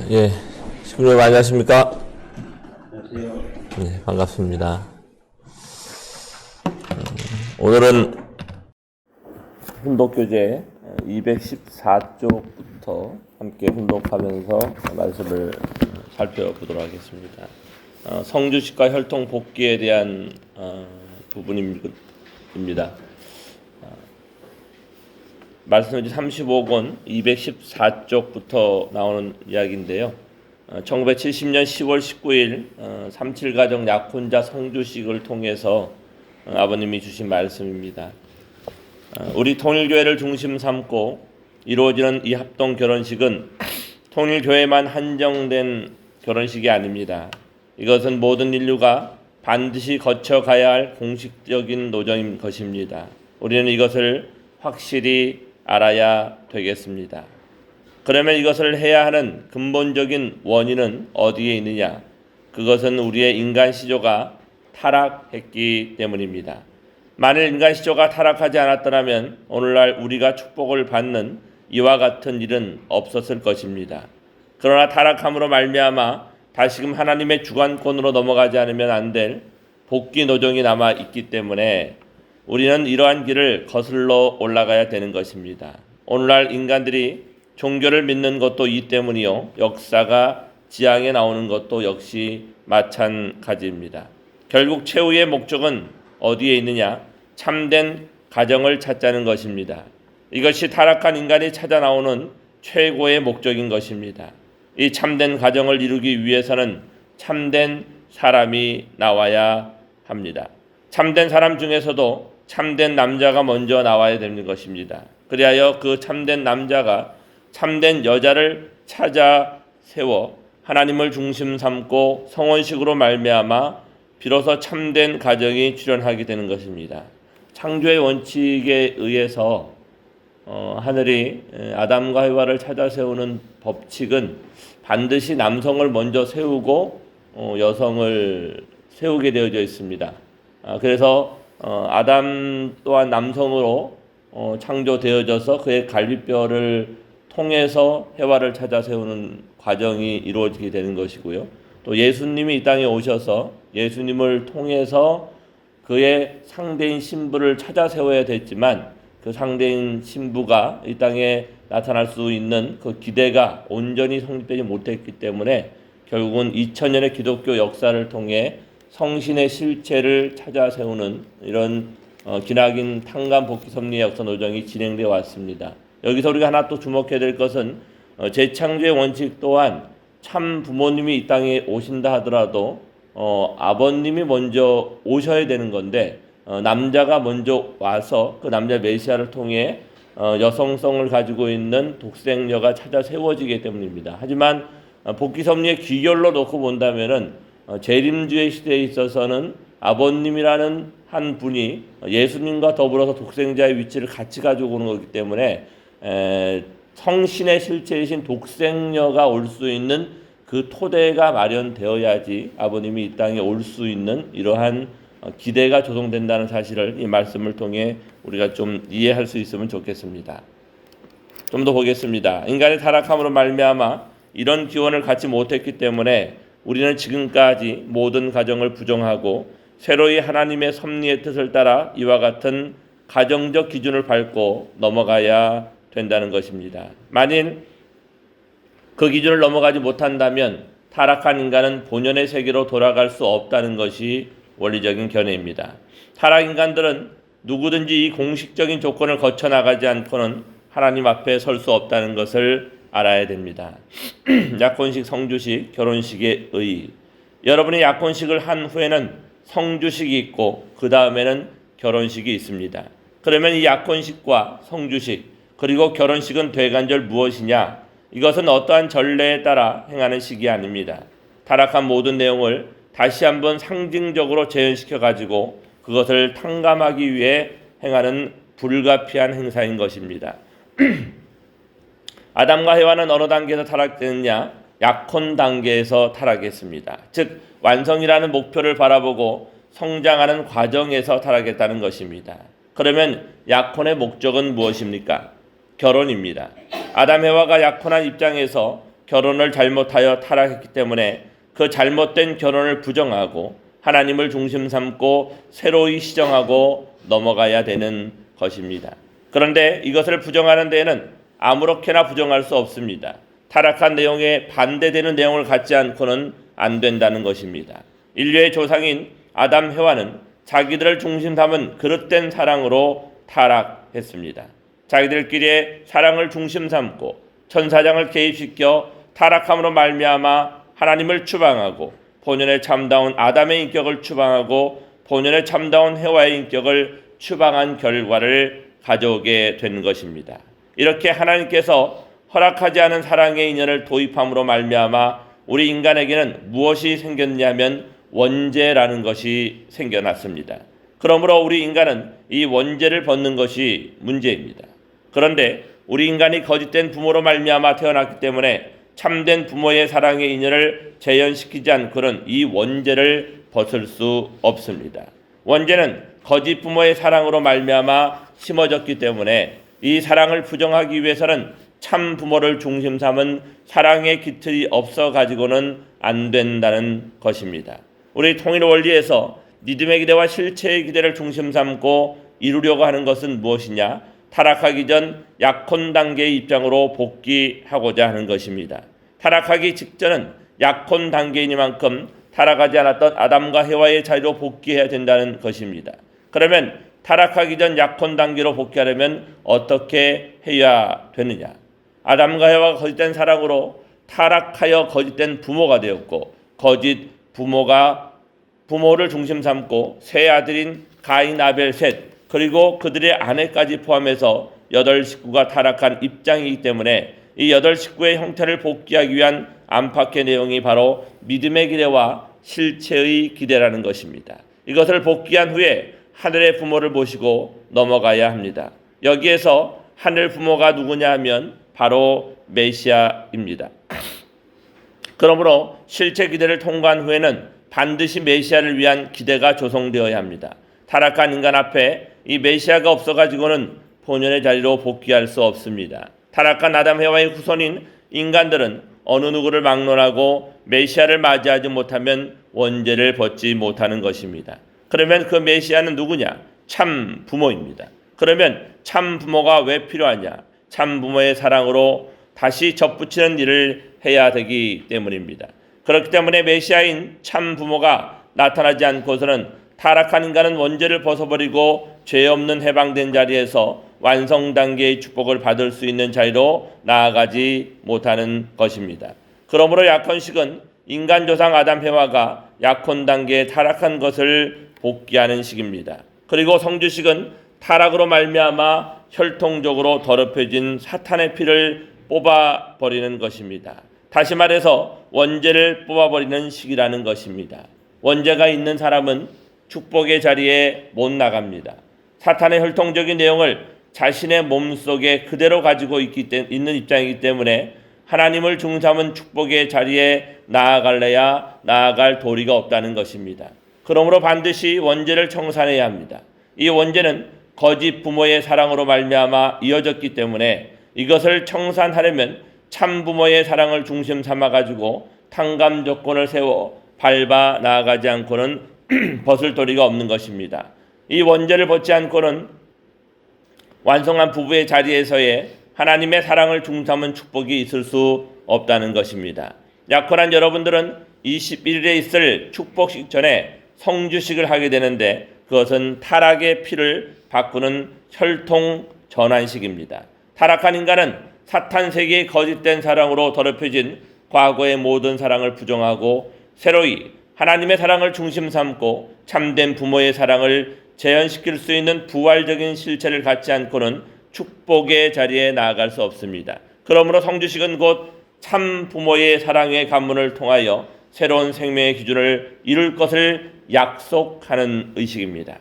예, 시청자 안녕하십니까? 안녕하세요. 네, 반갑습니다. 오늘은 훈독교재 214쪽부터 함께 훈독하면서 말씀을 살펴보도록 하겠습니다. 성주식과 혈통 복귀에 대한 부분입니다. 말씀지 35권 214쪽부터 나오는 이야기인데요. 1970년 10월 19일 37가정 약혼자 성주식을 통해서 아버님이 주신 말씀입니다. 우리 통일교회를 중심 삼고 이루어지는 이 합동 결혼식은 통일교회만 한정된 결혼식이 아닙니다. 이것은 모든 인류가 반드시 거쳐가야 할 공식적인 노정인 것입니다. 우리는 이것을 확실히 알아야 되겠습니다. 그러면 이것을 해야 하는 근본적인 원인은 어디에 있느냐? 그것은 우리의 인간 시조가 타락했기 때문입니다. 만일 인간 시조가 타락하지 않았더라면 오늘날 우리가 축복을 받는 이와 같은 일은 없었을 것입니다. 그러나 타락함으로 말미암아 다시금 하나님의 주관권으로 넘어가지 않으면 안 될 복귀 노정이 남아 있기 때문에 우리는 이러한 길을 거슬러 올라가야 되는 것입니다. 오늘날 인간들이 종교를 믿는 것도 이 때문이요. 역사가 지향에 나오는 것도 역시 마찬가지입니다. 결국 최후의 목적은 어디에 있느냐? 참된 가정을 찾자는 것입니다. 이것이 타락한 인간이 찾아 나오는 최고의 목적인 것입니다. 이 참된 가정을 이루기 위해서는 참된 사람이 나와야 합니다. 참된 사람 중에서도 참된 남자가 먼저 나와야 되는 것입니다. 그리하여 그 참된 남자가 참된 여자를 찾아 세워 하나님을 중심 삼고 성혼식으로 말미암아 비로소 참된 가정이 출현하게 되는 것입니다. 창조의 원칙에 의해서 하늘이 아담과 해와를 찾아 세우는 법칙은 반드시 남성을 먼저 세우고 여성을 세우게 되어져 있습니다. 그래서 아담 또한 남성으로 창조되어져서 그의 갈비뼈를 통해서 해와를 찾아 세우는 과정이 이루어지게 되는 것이고요. 또 예수님이 이 땅에 오셔서 예수님을 통해서 그의 상대인 신부를 찾아 세워야 됐지만 그 상대인 신부가 이 땅에 나타날 수 있는 그 기대가 온전히 성립되지 못했기 때문에 결국은 2000년의 기독교 역사를 통해 성신의 실체를 찾아 세우는 이런 기나긴 탕감 복귀 섭리의 역사 노정이 진행되어 왔습니다. 여기서 우리가 하나 또 주목해야 될 것은 재창조의 원칙 또한 참 부모님이 이 땅에 오신다 하더라도 아버님이 먼저 오셔야 되는 건데 남자가 먼저 와서 그 남자 메시아를 통해 여성성을 가지고 있는 독생녀가 찾아 세워지기 때문입니다. 하지만 복귀 섭리의 귀결로 놓고 본다면은 재림주의 시대에 있어서는 아버님이라는 한 분이 예수님과 더불어서 독생자의 위치를 같이 가지고 오는 거기 때문에 성신의 실체이신 독생녀가 올 수 있는 그 토대가 마련되어야지 아버님이 이 땅에 올 수 있는 이러한 기대가 조성된다는 사실을 이 말씀을 통해 우리가 좀 이해할 수 있으면 좋겠습니다. 좀 더 보겠습니다. 인간의 타락함으로 말미암아 이런 기원을 갖지 못했기 때문에 우리는 지금까지 모든 가정을 부정하고 새로이 하나님의 섭리의 뜻을 따라 이와 같은 가정적 기준을 밟고 넘어가야 된다는 것입니다. 만일 그 기준을 넘어가지 못한다면 타락한 인간은 본연의 세계로 돌아갈 수 없다는 것이 원리적인 견해입니다. 타락 인간들은 누구든지 이 공식적인 조건을 거쳐 나가지 않고는 하나님 앞에 설 수 없다는 것을 알아야 됩니다. 약혼식, 성주식, 결혼식의 의의. 여러분이 약혼식을 한 후에는 성주식이 있고 그 다음에는 결혼식이 있습니다. 그러면 이 약혼식과 성주식 그리고 결혼식은 대관절 무엇이냐? 이것은 어떠한 전례에 따라 행하는 식이 아닙니다. 타락한 모든 내용을 다시 한번 상징적으로 재현시켜 가지고 그것을 탕감하기 위해 행하는 불가피한 행사인 것입니다. 아담과 해와는 어느 단계에서 타락했느냐? 약혼 단계에서 타락했습니다. 즉 완성이라는 목표를 바라보고 성장하는 과정에서 타락했다는 것입니다. 그러면 약혼의 목적은 무엇입니까? 결혼입니다. 아담 해와가 약혼한 입장에서 결혼을 잘못하여 타락했기 때문에 그 잘못된 결혼을 부정하고 하나님을 중심 삼고 새로이 시정하고 넘어가야 되는 것입니다. 그런데 이것을 부정하는 데에는 아무렇게나 부정할 수 없습니다. 타락한 내용에 반대되는 내용을 갖지 않고는 안 된다는 것입니다. 인류의 조상인 아담 해와는 자기들을 중심 삼은 그릇된 사랑으로 타락했습니다. 자기들끼리의 사랑을 중심 삼고 천사장을 개입시켜 타락함으로 말미암아 하나님을 추방하고 본연의 참다운 아담의 인격을 추방하고 본연의 참다운 해와의 인격을 추방한 결과를 가져오게 된 것입니다. 이렇게 하나님께서 허락하지 않은 사랑의 인연을 도입함으로 말미암아 우리 인간에게는 무엇이 생겼냐면 원죄라는 것이 생겨났습니다. 그러므로 우리 인간은 이 원죄를 벗는 것이 문제입니다. 그런데 우리 인간이 거짓된 부모로 말미암아 태어났기 때문에 참된 부모의 사랑의 인연을 재현시키지 않고는 이 원죄를 벗을 수 없습니다. 원죄는 거짓 부모의 사랑으로 말미암아 심어졌기 때문에 이 사랑을 부정하기 위해서는 참 부모를 중심 삼은 사랑의 기틀이 없어 가지고는 안 된다는 것입니다. 우리 통일 원리에서 믿음의 기대와 실체의 기대를 중심 삼고 이루려고 하는 것은 무엇이냐? 타락하기 전 약혼 단계의 입장으로 복귀하고자 하는 것입니다. 타락하기 직전은 약혼 단계이니만큼 타락하지 않았던 아담과 해와의 자리로 복귀해야 된다는 것입니다. 그러면 타락하기 전 약혼 단계로 복귀하려면 어떻게 해야 되느냐? 아담과 해와가 거짓된 사랑으로 타락하여 거짓된 부모가 되었고 거짓 부모가 부모를 중심 삼고 세 아들인 가인, 아벨, 셋 그리고 그들의 아내까지 포함해서 8식구가 타락한 입장이기 때문에 이 8식구의 형태를 복귀하기 위한 안팎의 내용이 바로 믿음의 기대와 실체의 기대라는 것입니다. 이것을 복귀한 후에 하늘의 부모를 모시고 넘어가야 합니다. 여기에서 하늘 부모가 누구냐 하면 바로 메시아입니다. 그러므로 실체 기대를 통과한 후에는 반드시 메시아를 위한 기대가 조성되어야 합니다. 타락한 인간 앞에 이 메시아가 없어가지고는 본연의 자리로 복귀할 수 없습니다. 타락한 아담 해와의 후손인 인간들은 어느 누구를 막론하고 메시아를 맞이하지 못하면 원죄를 벗지 못하는 것입니다. 그러면 그 메시아는 누구냐? 참 부모입니다. 그러면 참 부모가 왜 필요하냐? 참 부모의 사랑으로 다시 접붙이는 일을 해야 되기 때문입니다. 그렇기 때문에 메시아인 참 부모가 나타나지 않고서는 타락한 인간은 원죄를 벗어버리고 죄 없는 해방된 자리에서 완성 단계의 축복을 받을 수 있는 자리로 나아가지 못하는 것입니다. 그러므로 약혼식은 인간 조상 아담 해와가 약혼 단계에 타락한 것을 복귀하는 식입니다. 그리고 성주식은 타락으로 말미암아 혈통적으로 더럽혀진 사탄의 피를 뽑아버리는 것입니다. 다시 말해서 원죄를 뽑아버리는 식이라는 것입니다. 원죄가 있는 사람은 축복의 자리에 못 나갑니다. 사탄의 혈통적인 내용을 자신의 몸속에 그대로 가지고 있는 입장이기 때문에 하나님을 중삼은 축복의 자리에 나아갈래야 나아갈 도리가 없다는 것입니다. 그러므로 반드시 원죄를 청산해야 합니다. 이 원죄는 거짓 부모의 사랑으로 말미암아 이어졌기 때문에 이것을 청산하려면 참 부모의 사랑을 중심 삼아가지고 탕감 조건을 세워 밟아 나아가지 않고는 벗을 도리가 없는 것입니다. 이 원죄를 벗지 않고는 완성한 부부의 자리에서의 하나님의 사랑을 중삼은 축복이 있을 수 없다는 것입니다. 약혼한 여러분들은 21일에 있을 축복식 전에 성주식을 하게 되는데 그것은 타락의 피를 바꾸는 혈통 전환식입니다. 타락한 인간은 사탄 세계의 거짓된 사랑으로 더럽혀진 과거의 모든 사랑을 부정하고 새로이 하나님의 사랑을 중심 삼고 참된 부모의 사랑을 재현시킬 수 있는 부활적인 실체를 갖지 않고는 축복의 자리에 나아갈 수 없습니다. 그러므로 성주식은 곧 참 부모의 사랑의 관문을 통하여 새로운 생명의 기준을 이룰 것을 약속하는 의식입니다.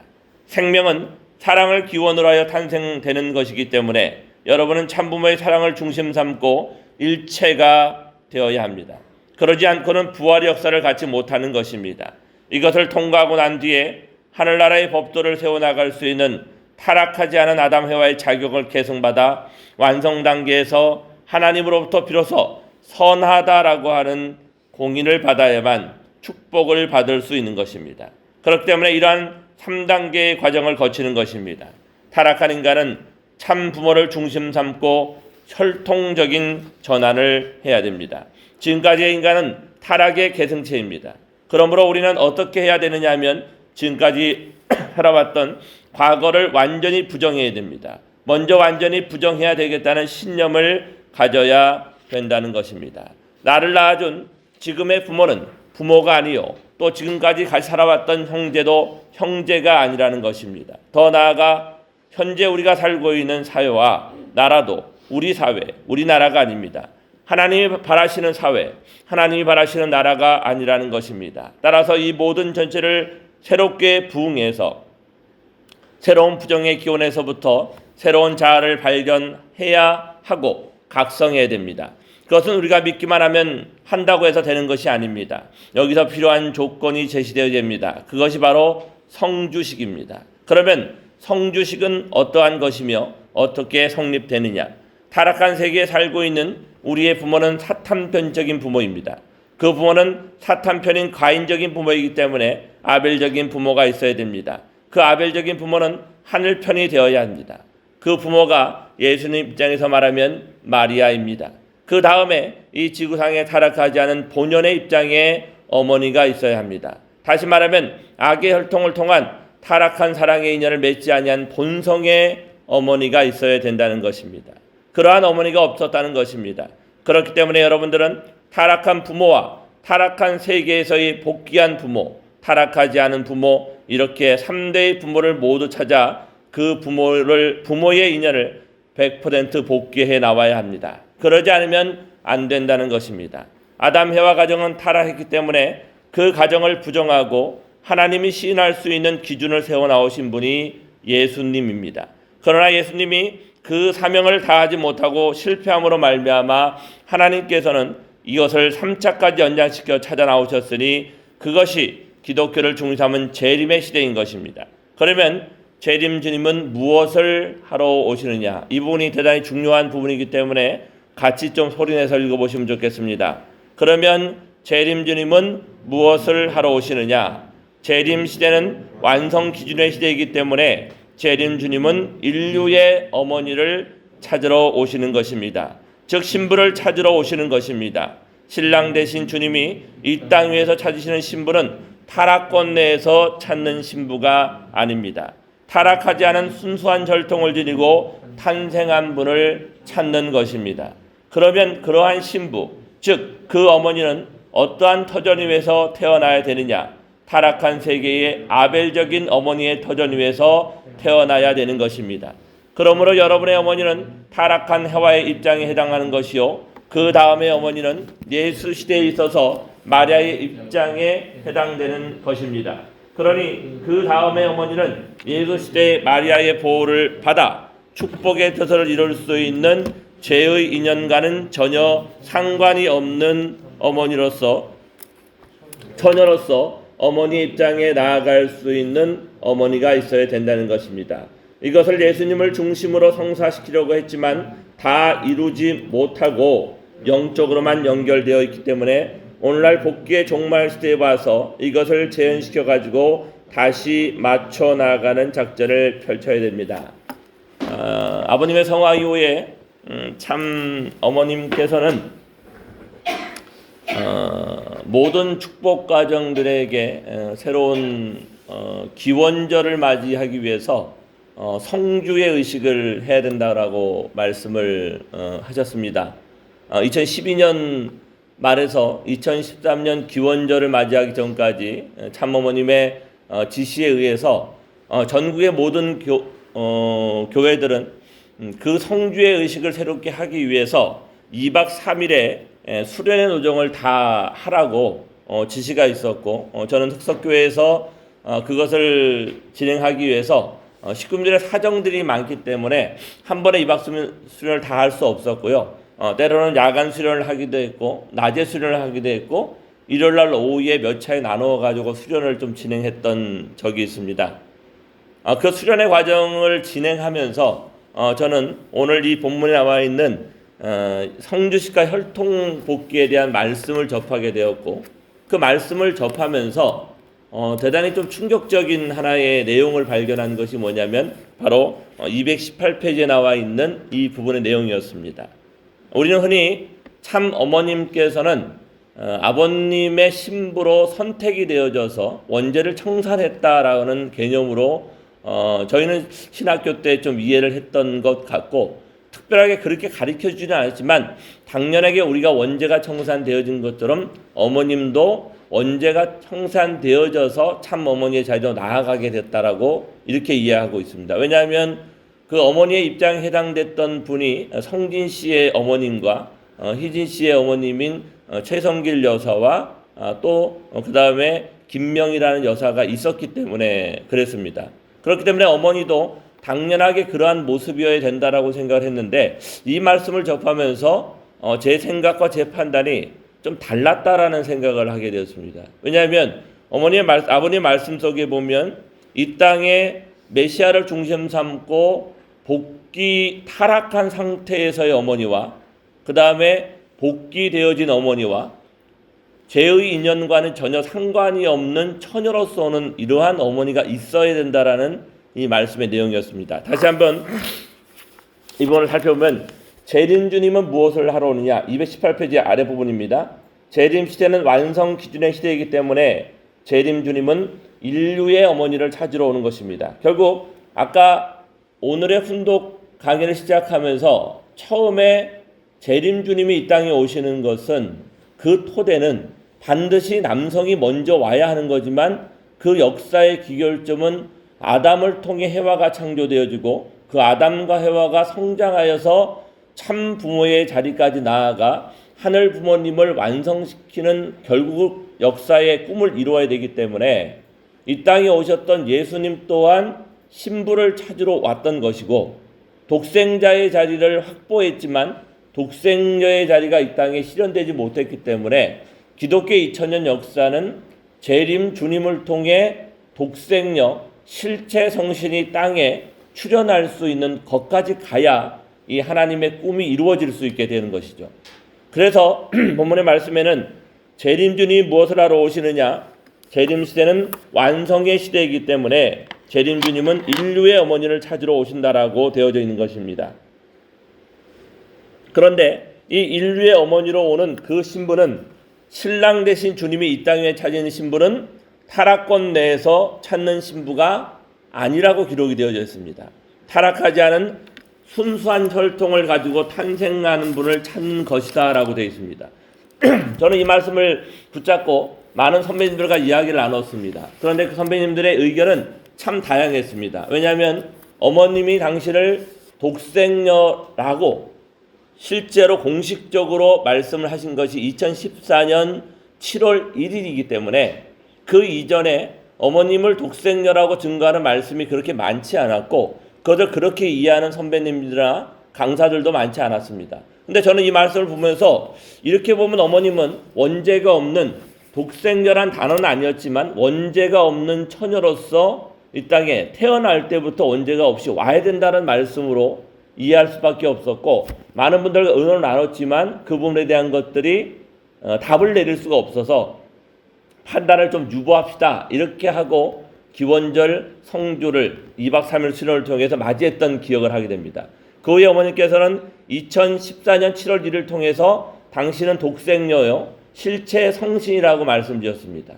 생명은 사랑을 기원으로 하여 탄생되는 것이기 때문에 여러분은 참부모의 사랑을 중심 삼고 일체가 되어야 합니다. 그러지 않고는 부활의 역사를 갖지 못하는 것입니다. 이것을 통과하고 난 뒤에 하늘나라의 법도를 세워나갈 수 있는 타락하지 않은 아담 해와의 자격을 계승받아 완성 단계에서 하나님으로부터 비로소 선하다라고 하는 공인을 받아야만 축복을 받을 수 있는 것입니다. 그렇기 때문에 이러한 3단계의 과정을 거치는 것입니다. 타락한 인간은 참 부모를 중심 삼고 혈통적인 전환을 해야 됩니다. 지금까지의 인간은 타락의 계승체입니다. 그러므로 우리는 어떻게 해야 되느냐 하면 지금까지 살아왔던 과거를 완전히 부정해야 됩니다. 먼저 완전히 부정해야 되겠다는 신념을 가져야 된다는 것입니다. 나를 낳아준 지금의 부모는 부모가 아니요, 또 지금까지 살아왔던 형제도 형제가 아니라는 것입니다. 더 나아가 현재 우리가 살고 있는 사회와 나라도 우리 사회, 우리나라가 아닙니다. 하나님이 바라시는 사회, 하나님이 바라시는 나라가 아니라는 것입니다. 따라서 이 모든 전체를 새롭게 부응해서 새로운 부정의 기원에서부터 새로운 자아를 발견해야 하고 각성해야 됩니다. 그것은 우리가 믿기만 하면 한다고 해서 되는 것이 아닙니다. 여기서 필요한 조건이 제시되어야 됩니다. 그것이 바로 성주식입니다. 그러면 성주식은 어떠한 것이며 어떻게 성립되느냐? 타락한 세계에 살고 있는 우리의 부모는 사탄편적인 부모입니다. 그 부모는 사탄편인 가인적인 부모이기 때문에 아벨적인 부모가 있어야 됩니다. 그 아벨적인 부모는 하늘편이 되어야 합니다. 그 부모가 예수님 입장에서 말하면 마리아입니다. 그 다음에 이 지구상에 타락하지 않은 본연의 입장에 어머니가 있어야 합니다. 다시 말하면 악의 혈통을 통한 타락한 사랑의 인연을 맺지 아니한 본성의 어머니가 있어야 된다는 것입니다. 그러한 어머니가 없었다는 것입니다. 그렇기 때문에 여러분들은 타락한 부모와 타락한 세계에서의 복귀한 부모, 타락하지 않은 부모, 이렇게 3대의 부모를 모두 찾아 그 부모의 인연을 100% 복귀해 나와야 합니다. 그러지 않으면 안 된다는 것입니다. 아담 해와 가정은 타락했기 때문에 그 가정을 부정하고 하나님이 시인할 수 있는 기준을 세워 나오신 분이 예수님입니다. 그러나 예수님이 그 사명을 다하지 못하고 실패함으로 말미암아 하나님께서는 이것을 3차까지 연장시켜 찾아 나오셨으니 그것이 기독교를 중심삼은 재림의 시대인 것입니다. 그러면 재림 주님은 무엇을 하러 오시느냐? 이 부분이 대단히 중요한 부분이기 때문에 같이 좀 소리내서 읽어보시면 좋겠습니다. 그러면 재림 주님은 무엇을 하러 오시느냐? 재림 시대는 완성 기준의 시대이기 때문에 재림 주님은 인류의 어머니를 찾으러 오시는 것입니다. 즉 신부를 찾으러 오시는 것입니다. 신랑 대신 주님이 이 땅 위에서 찾으시는 신부는 타락권 내에서 찾는 신부가 아닙니다. 타락하지 않은 순수한 혈통을 지니고 탄생한 분을 찾는 것입니다. 그러면 그러한 신부, 즉 그 어머니는 어떠한 터전 위에서 태어나야 되느냐? 타락한 세계의 아벨적인 어머니의 터전 위에서 태어나야 되는 것입니다. 그러므로 여러분의 어머니는 타락한 해와의 입장에 해당하는 것이요, 그 다음의 어머니는 예수 시대에 있어서 마리아의 입장에 해당되는 것입니다. 그러니 그 다음의 어머니는 예수 시대의 마리아의 보호를 받아 축복의 뜻을 이룰 수 있는 죄의 인연과는 전혀 상관이 없는 어머니로서, 처녀로서 어머니 입장에 나아갈 수 있는 어머니가 있어야 된다는 것입니다. 이것을 예수님을 중심으로 성사시키려고 했지만 다 이루지 못하고 영적으로만 연결되어 있기 때문에 오늘날 복귀의 종말 시대에 와서 이것을 재현시켜 가지고 다시 맞춰 나가는 작전을 펼쳐야 됩니다. 아버님의 성화 이후에 참 어머님께서는 모든 축복 가정들에게 새로운 기원절을 맞이하기 위해서 성주의 의식을 해야 된다라고 말씀을 하셨습니다. 2012년 말에서 2013년 기원절을 맞이하기 전까지 참어머님의 지시에 의해서 전국의 모든 교회들은 그 성주의 의식을 새롭게 하기 위해서 2박 3일의 수련의 노정을 다 하라고 지시가 있었고, 저는 흑석교회에서 그것을 진행하기 위해서 식구들의 사정들이 많기 때문에 한 번에 2박 수련을 다 할 수 없었고요. 때로는 야간 수련을 하기도 했고 낮에 수련을 하기도 했고 일요일날 오후에 몇 차에 나누어 가지고 수련을 좀 진행했던 적이 있습니다. 그 수련의 과정을 진행하면서 저는 오늘 이 본문에 나와 있는 성주식과 혈통 복귀에 대한 말씀을 접하게 되었고, 그 말씀을 접하면서 대단히 좀 충격적인 하나의 내용을 발견한 것이 뭐냐면 바로 218페이지에 나와 있는 이 부분의 내용이었습니다. 우리는 흔히 참 어머님께서는 아버님의 신부로 선택이 되어져서 원죄를 청산했다라는 개념으로 저희는 신학교 때 좀 이해를 했던 것 같고, 특별하게 그렇게 가르쳐주지는 않았지만 당연하게 우리가 원죄가 청산되어진 것처럼 어머님도 원죄가 청산되어져서 참 어머니의 자리로 나아가게 됐다라고 이렇게 이해하고 있습니다. 왜냐하면 그 어머니의 입장에 해당됐던 분이 성진 씨의 어머님과 희진 씨의 어머님인 최성길 여사와 또 그 다음에 김명이라는 여사가 있었기 때문에 그랬습니다. 그렇기 때문에 어머니도 당연하게 그러한 모습이어야 된다라고 생각을 했는데, 이 말씀을 접하면서 제 생각과 제 판단이 좀 달랐다라는 생각을 하게 되었습니다. 왜냐하면 아버님의 말씀 속에 보면 이 땅에 메시아를 중심 삼고 타락한 상태에서의 어머니와 그 다음에 복귀되어진 어머니와 죄의 인연과는 전혀 상관이 없는 처녀로서 오는 이러한 어머니가 있어야 된다라는 이 말씀의 내용이었습니다. 다시 한번 이 부분을 살펴보면 재림주님은 무엇을 하러 오느냐, 218페이지 아래 부분입니다. 재림 시대는 완성 기준의 시대이기 때문에 재림주님은 인류의 어머니를 찾으러 오는 것입니다. 결국 아까 오늘의 훈독 강의를 시작하면서 처음에 재림주님이 이 땅에 오시는 것은 그 토대는 반드시 남성이 먼저 와야 하는 거지만 그 역사의 기결점은 아담을 통해 해와가 창조되어지고 그 아담과 해와가 성장하여서 참 부모의 자리까지 나아가 하늘 부모님을 완성시키는 결국 역사의 꿈을 이루어야 되기 때문에 이 땅에 오셨던 예수님 또한 신부를 찾으러 왔던 것이고, 독생자의 자리를 확보했지만 독생녀의 자리가 이 땅에 실현되지 못했기 때문에 기독교 2000년 역사는 재림 주님을 통해 독생녀 실체 성신이 땅에 출현할 수 있는 것까지 가야 이 하나님의 꿈이 이루어질 수 있게 되는 것이죠. 그래서 본문의 말씀에는 재림 주님이 무엇을 하러 오시느냐, 재림 시대는 완성의 시대이기 때문에 재림 주님은 인류의 어머니를 찾으러 오신다라고 되어져 있는 것입니다. 그런데 이 인류의 어머니로 오는 그 신부는, 신랑 되신 주님이 이 땅에 찾은 신부는 타락권 내에서 찾는 신부가 아니라고 기록이 되어져 있습니다. 타락하지 않은 순수한 혈통을 가지고 탄생하는 분을 찾는 것이다 라고 되어 있습니다. 저는 이 말씀을 붙잡고 많은 선배님들과 이야기를 나눴습니다. 그런데 그 선배님들의 의견은 참 다양했습니다. 왜냐하면 어머님이 당신을 독생녀라고 실제로 공식적으로 말씀을 하신 것이 2014년 7월 1일이기 때문에 그 이전에 어머님을 독생녀라고 증거하는 말씀이 그렇게 많지 않았고, 그것을 그렇게 이해하는 선배님들이나 강사들도 많지 않았습니다. 근데 저는 이 말씀을 보면서 이렇게 보면 어머님은 원죄가 없는, 독생녀란 단어는 아니었지만 원죄가 없는 처녀로서 이 땅에 태어날 때부터 원죄가 없이 와야 된다는 말씀으로 이해할 수밖에 없었고, 많은 분들과 의논을 나눴지만 그 부분에 대한 것들이 답을 내릴 수가 없어서 판단을 좀 유보합시다 이렇게 하고 기원절 성주를 2박 3일 수련을 통해서 맞이했던 기억을 하게 됩니다. 그 후에 어머니께서는 2014년 7월 1일 통해서 당신은 독생녀요 실체 성신이라고 말씀드렸습니다.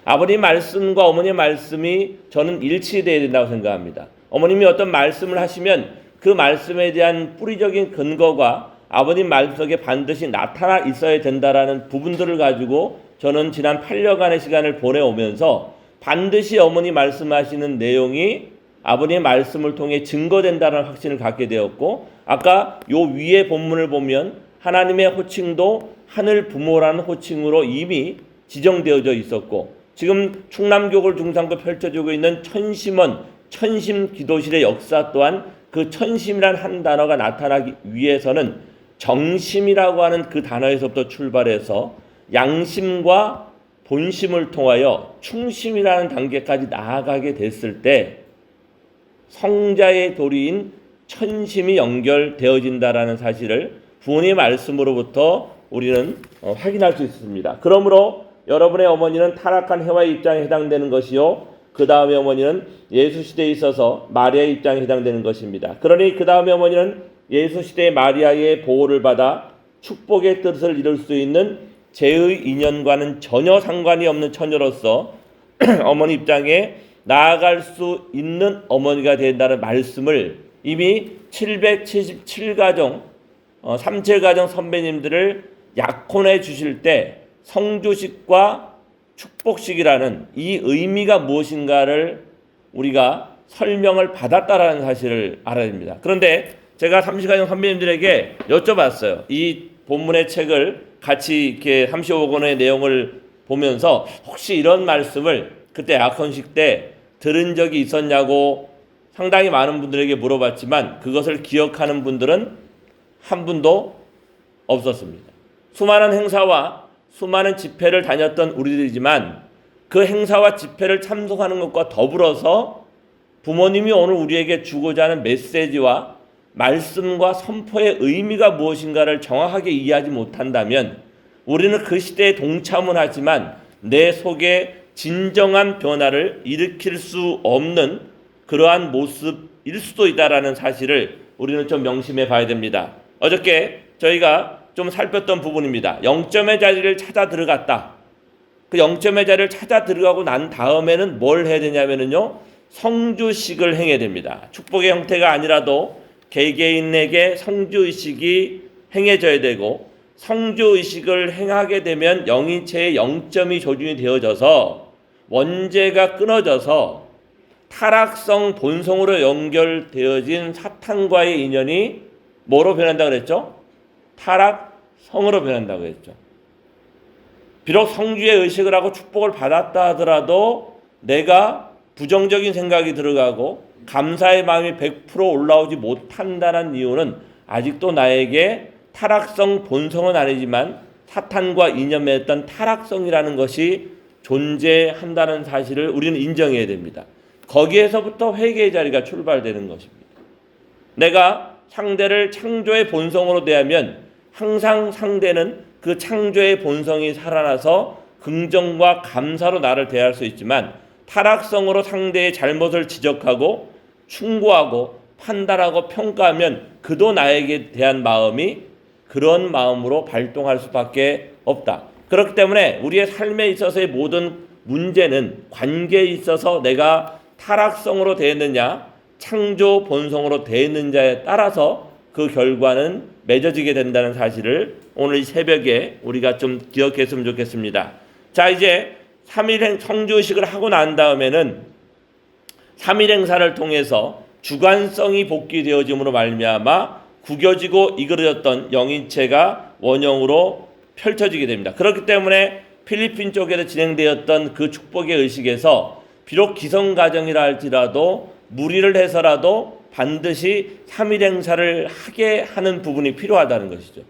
아버님 말씀과 어머니 말씀이 저는 일치되어야 된다고 생각합니다. 어머님이 어떤 말씀을 하시면 그 말씀에 대한 뿌리적인 근거가 아버님 말씀 속에 반드시 나타나 있어야 된다라는 부분들을 가지고 저는 지난 8년간의 시간을 보내오면서 반드시 어머니 말씀하시는 내용이 아버님의 말씀을 통해 증거된다는 확신을 갖게 되었고, 아까 요 위에 본문을 보면 하나님의 호칭도 하늘 부모라는 호칭으로 이미 지정되어져 있었고, 지금 충남교걸 중상부 펼쳐지고 있는 천심 기도실의 역사 또한 그 천심이란 한 단어가 나타나기 위해서는 정심이라고 하는 그 단어에서부터 출발해서 양심과 본심을 통하여 충심이라는 단계까지 나아가게 됐을 때 성자의 도리인 천심이 연결되어진다라는 사실을 부모님의 말씀으로부터 우리는 확인할 수 있습니다. 그러므로 여러분의 어머니는 타락한 해와의 입장에 해당되는 것이요, 그 다음에 어머니는 예수 시대에 있어서 마리아의 입장에 해당되는 것입니다. 그러니 그 다음에 어머니는 예수 시대의 마리아의 보호를 받아 축복의 뜻을 이룰 수 있는 죄의 인연과는 전혀 상관이 없는 처녀로서 어머니 입장에 나아갈 수 있는 어머니가 된다는 말씀을 이미 777가정 37가정 선배님들을 약혼해 주실 때 성주식과 축복식이라는 이 의미가 무엇인가를 우리가 설명을 받았다라는 사실을 알아야 됩니다. 그런데 제가 30가정 선배님들에게 여쭤봤어요. 이 본문의 책을 같이 이렇게 35권의 내용을 보면서 혹시 이런 말씀을 그때 약혼식 때 들은 적이 있었냐고 상당히 많은 분들에게 물어봤지만 그것을 기억하는 분들은 한 분도 없었습니다. 수많은 행사와 수많은 집회를 다녔던 우리들이지만 그 행사와 집회를 참석하는 것과 더불어서 부모님이 오늘 우리에게 주고자 하는 메시지와 말씀과 선포의 의미가 무엇인가를 정확하게 이해하지 못한다면 우리는 그 시대에 동참은 하지만 내 속에 진정한 변화를 일으킬 수 없는 그러한 모습일 수도 있다라는 사실을 우리는 좀 명심해 봐야 됩니다. 어저께 저희가 좀 살폈던 부분입니다. 영점의 자리를 찾아 들어갔다. 그 영점의 자리를 찾아 들어가고 난 다음에는 뭘 해야 되냐면요, 성주식을 행해야 됩니다. 축복의 형태가 아니라도 개개인에게 성주의식이 행해져야 되고, 성주의식을 행하게 되면 영인체의 영점이 조준이 되어져서 원죄가 끊어져서 타락성 본성으로 연결되어진 사탄과의 인연이 뭐로 변한다고 그랬죠? 타락성으로 변한다고 했죠. 비록 성주의 의식을 하고 축복을 받았다 하더라도 내가 부정적인 생각이 들어가고 감사의 마음이 100% 올라오지 못한다는 이유는 아직도 나에게 타락성 본성은 아니지만 사탄과 인연했던 타락성이라는 것이 존재한다는 사실을 우리는 인정해야 됩니다. 거기에서부터 회개의 자리가 출발되는 것입니다. 내가 상대를 창조의 본성으로 대하면 항상 상대는 그 창조의 본성이 살아나서 긍정과 감사로 나를 대할 수 있지만 타락성으로 상대의 잘못을 지적하고 충고하고 판단하고 평가하면 그도 나에게 대한 마음이 그런 마음으로 발동할 수밖에 없다. 그렇기 때문에 우리의 삶에 있어서의 모든 문제는 관계에 있어서 내가 타락성으로 대했느냐 창조 본성으로 대했느냐에 따라서 그 결과는 맺어지게 된다는 사실을 오늘 이 새벽에 우리가 좀 기억했으면 좋겠습니다. 자, 이제 3일 성주의식을 하고 난 다음에는 3일 행사를 통해서 주관성이 복귀되어짐으로 말미암아 구겨지고 이그러졌던 영인체가 원형으로 펼쳐지게 됩니다. 그렇기 때문에 필리핀 쪽에서 진행되었던 그 축복의 의식에서 비록 기성가정이라 할지라도 무리를 해서라도 반드시 3일 행사를 하게 하는 부분이 필요하다는 것이죠.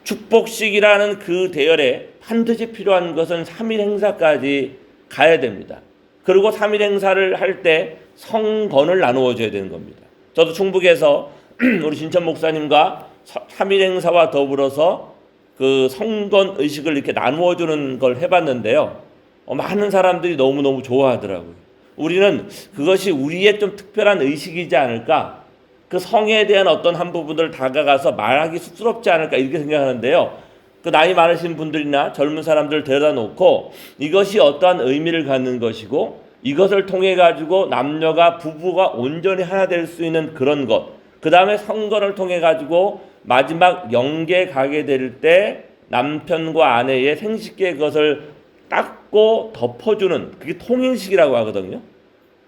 축복식이라는 그 대열에 반드시 필요한 것은 3일 행사까지 가야 됩니다. 그리고 3일 행사를 할 때 성건을 나누어 줘야 되는 겁니다. 저도 충북에서 우리 진천 목사님과 3일 행사와 더불어서 그 성건 의식을 이렇게 나누어 주는 걸 해봤는데요. 많은 사람들이 너무너무 좋아하더라고요. 우리는 그것이 우리의 좀 특별한 의식이지 않을까, 그 성에 대한 어떤 한 부분을 다가가서 말하기 쑥스럽지 않을까 이렇게 생각하는데요. 그 나이 많으신 분들이나 젊은 사람들을 데려다 놓고 이것이 어떠한 의미를 갖는 것이고 이것을 통해 가지고 남녀가 부부가 온전히 하나 될 수 있는 그런 것, 그 다음에 성건을 통해 가지고 마지막 영계에 가게 될 때 남편과 아내의 생식기의 것을 닦고 덮어주는, 그게 통일식이라고 하거든요.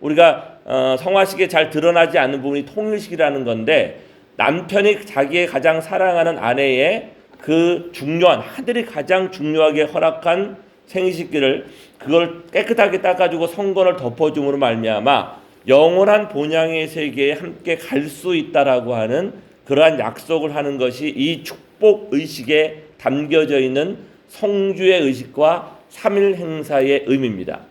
우리가 성화식에 잘 드러나지 않는 부분이 통일식이라는 건데, 남편이 자기의 가장 사랑하는 아내의 그 중요한, 하늘이 가장 중요하게 허락한 생식기를 그걸 깨끗하게 닦아주고 성건을 덮어줌으로 말미암아 영원한 본향의 세계에 함께 갈 수 있다라고 하는 그러한 약속을 하는 것이 이 축복 의식에 담겨져 있는 성주의 의식과 3일 행사의 의미입니다.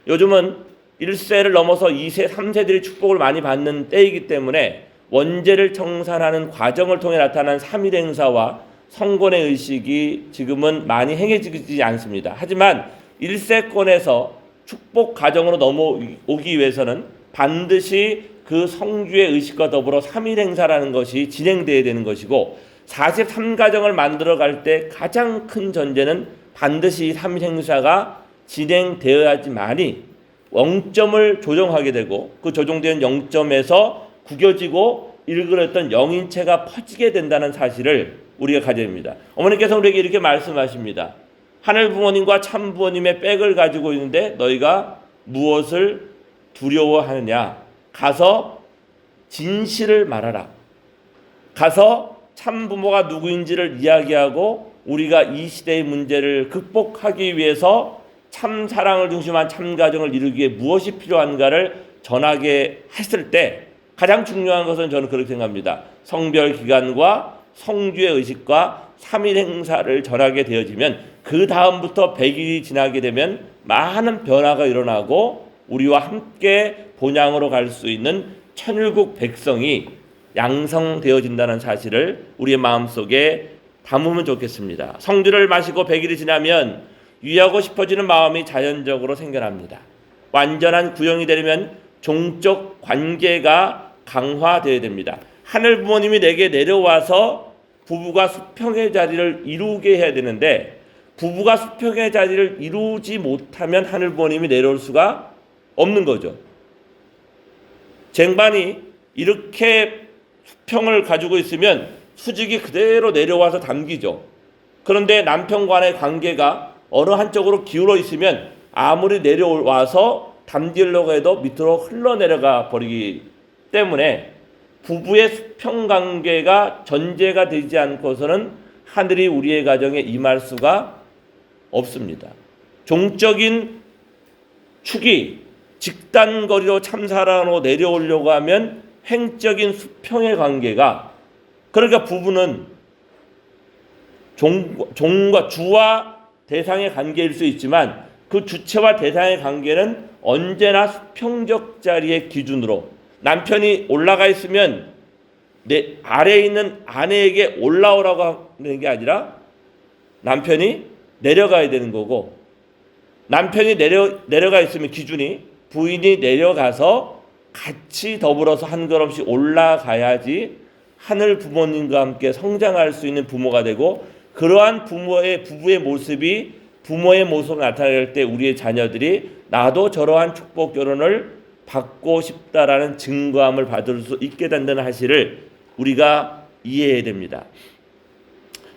요즘은 1세를 넘어서 2세, 3세들이 축복을 많이 받는 때이기 때문에 원죄를 청산하는 과정을 통해 나타난 삼일 행사와 성권의 의식이 지금은 많이 행해지지 않습니다. 하지만 1세권에서 축복 과정으로 넘어오기 위해서는 반드시 그 성주의 의식과 더불어 삼일 행사라는 것이 진행되어야 되는 것이고, 43가정을 만들어갈 때 가장 큰 전제는 반드시 삼일 행사가 진행되어야지만이 0점을 조정하게 되고, 그 조정된 0점에서 구겨지고 일그렸던 영인체가 퍼지게 된다는 사실을 우리가 가져야 됩니다. 어머니께서 우리에게 이렇게 말씀하십니다. 하늘 부모님과 참 부모님의 백을 가지고 있는데 너희가 무엇을 두려워하느냐? 가서 진실을 말하라. 가서 참 부모가 누구인지를 이야기하고 우리가 이 시대의 문제를 극복하기 위해서 참 사랑을 중심한 참 가정을 이루기 위해 무엇이 필요한가를 전하게 했을 때 가장 중요한 것은 저는 그렇게 생각합니다. 성별 기간과 성주의 의식과 삼일 행사를 전하게 되어지면 그 다음부터 100일이 지나게 되면 많은 변화가 일어나고 우리와 함께 본향으로 갈 수 있는 천일국 백성이 양성되어진다는 사실을 우리의 마음속에 담으면 좋겠습니다. 성주를 마시고 100일이 지나면 유의하고 싶어지는 마음이 자연적으로 생겨납니다. 완전한 구형이 되려면 종적 관계가 강화되어야 됩니다. 하늘 부모님이 내게 내려와서 부부가 수평의 자리를 이루게 해야 되는데, 부부가 수평의 자리를 이루지 못하면 하늘 부모님이 내려올 수가 없는 거죠. 쟁반이 이렇게 수평을 가지고 있으면 수직이 그대로 내려와서 담기죠. 그런데 남편과의 관계가 어느 한쪽으로 기울어 있으면 아무리 내려와서 담기려고 해도 밑으로 흘러내려가 버리기 때문에 부부의 수평관계가 전제가 되지 않고서는 하늘이 우리의 가정에 임할 수가 없습니다. 종적인 축이 직단거리로 참사랑으로 내려오려고 하면 행적인 수평의 관계가, 그러니까 부부는 종과 주와 대상의 관계일 수 있지만 그 주체와 대상의 관계는 언제나 수평적 자리의 기준으로, 남편이 올라가 있으면 내 아래에 있는 아내에게 올라오라고 하는 게 아니라 남편이 내려가야 되는 거고, 남편이 내려가 있으면 기준이 부인이 내려가서 같이 더불어서 한 걸음씩 올라가야지 하늘 부모님과 함께 성장할 수 있는 부모가 되고, 그러한 부부의 모습이 부모의 모습으로 나타날 때 우리의 자녀들이 나도 저러한 축복 결혼을 받고 싶다라는 증거함을 받을 수 있게 된다는 사실을 우리가 이해해야 됩니다.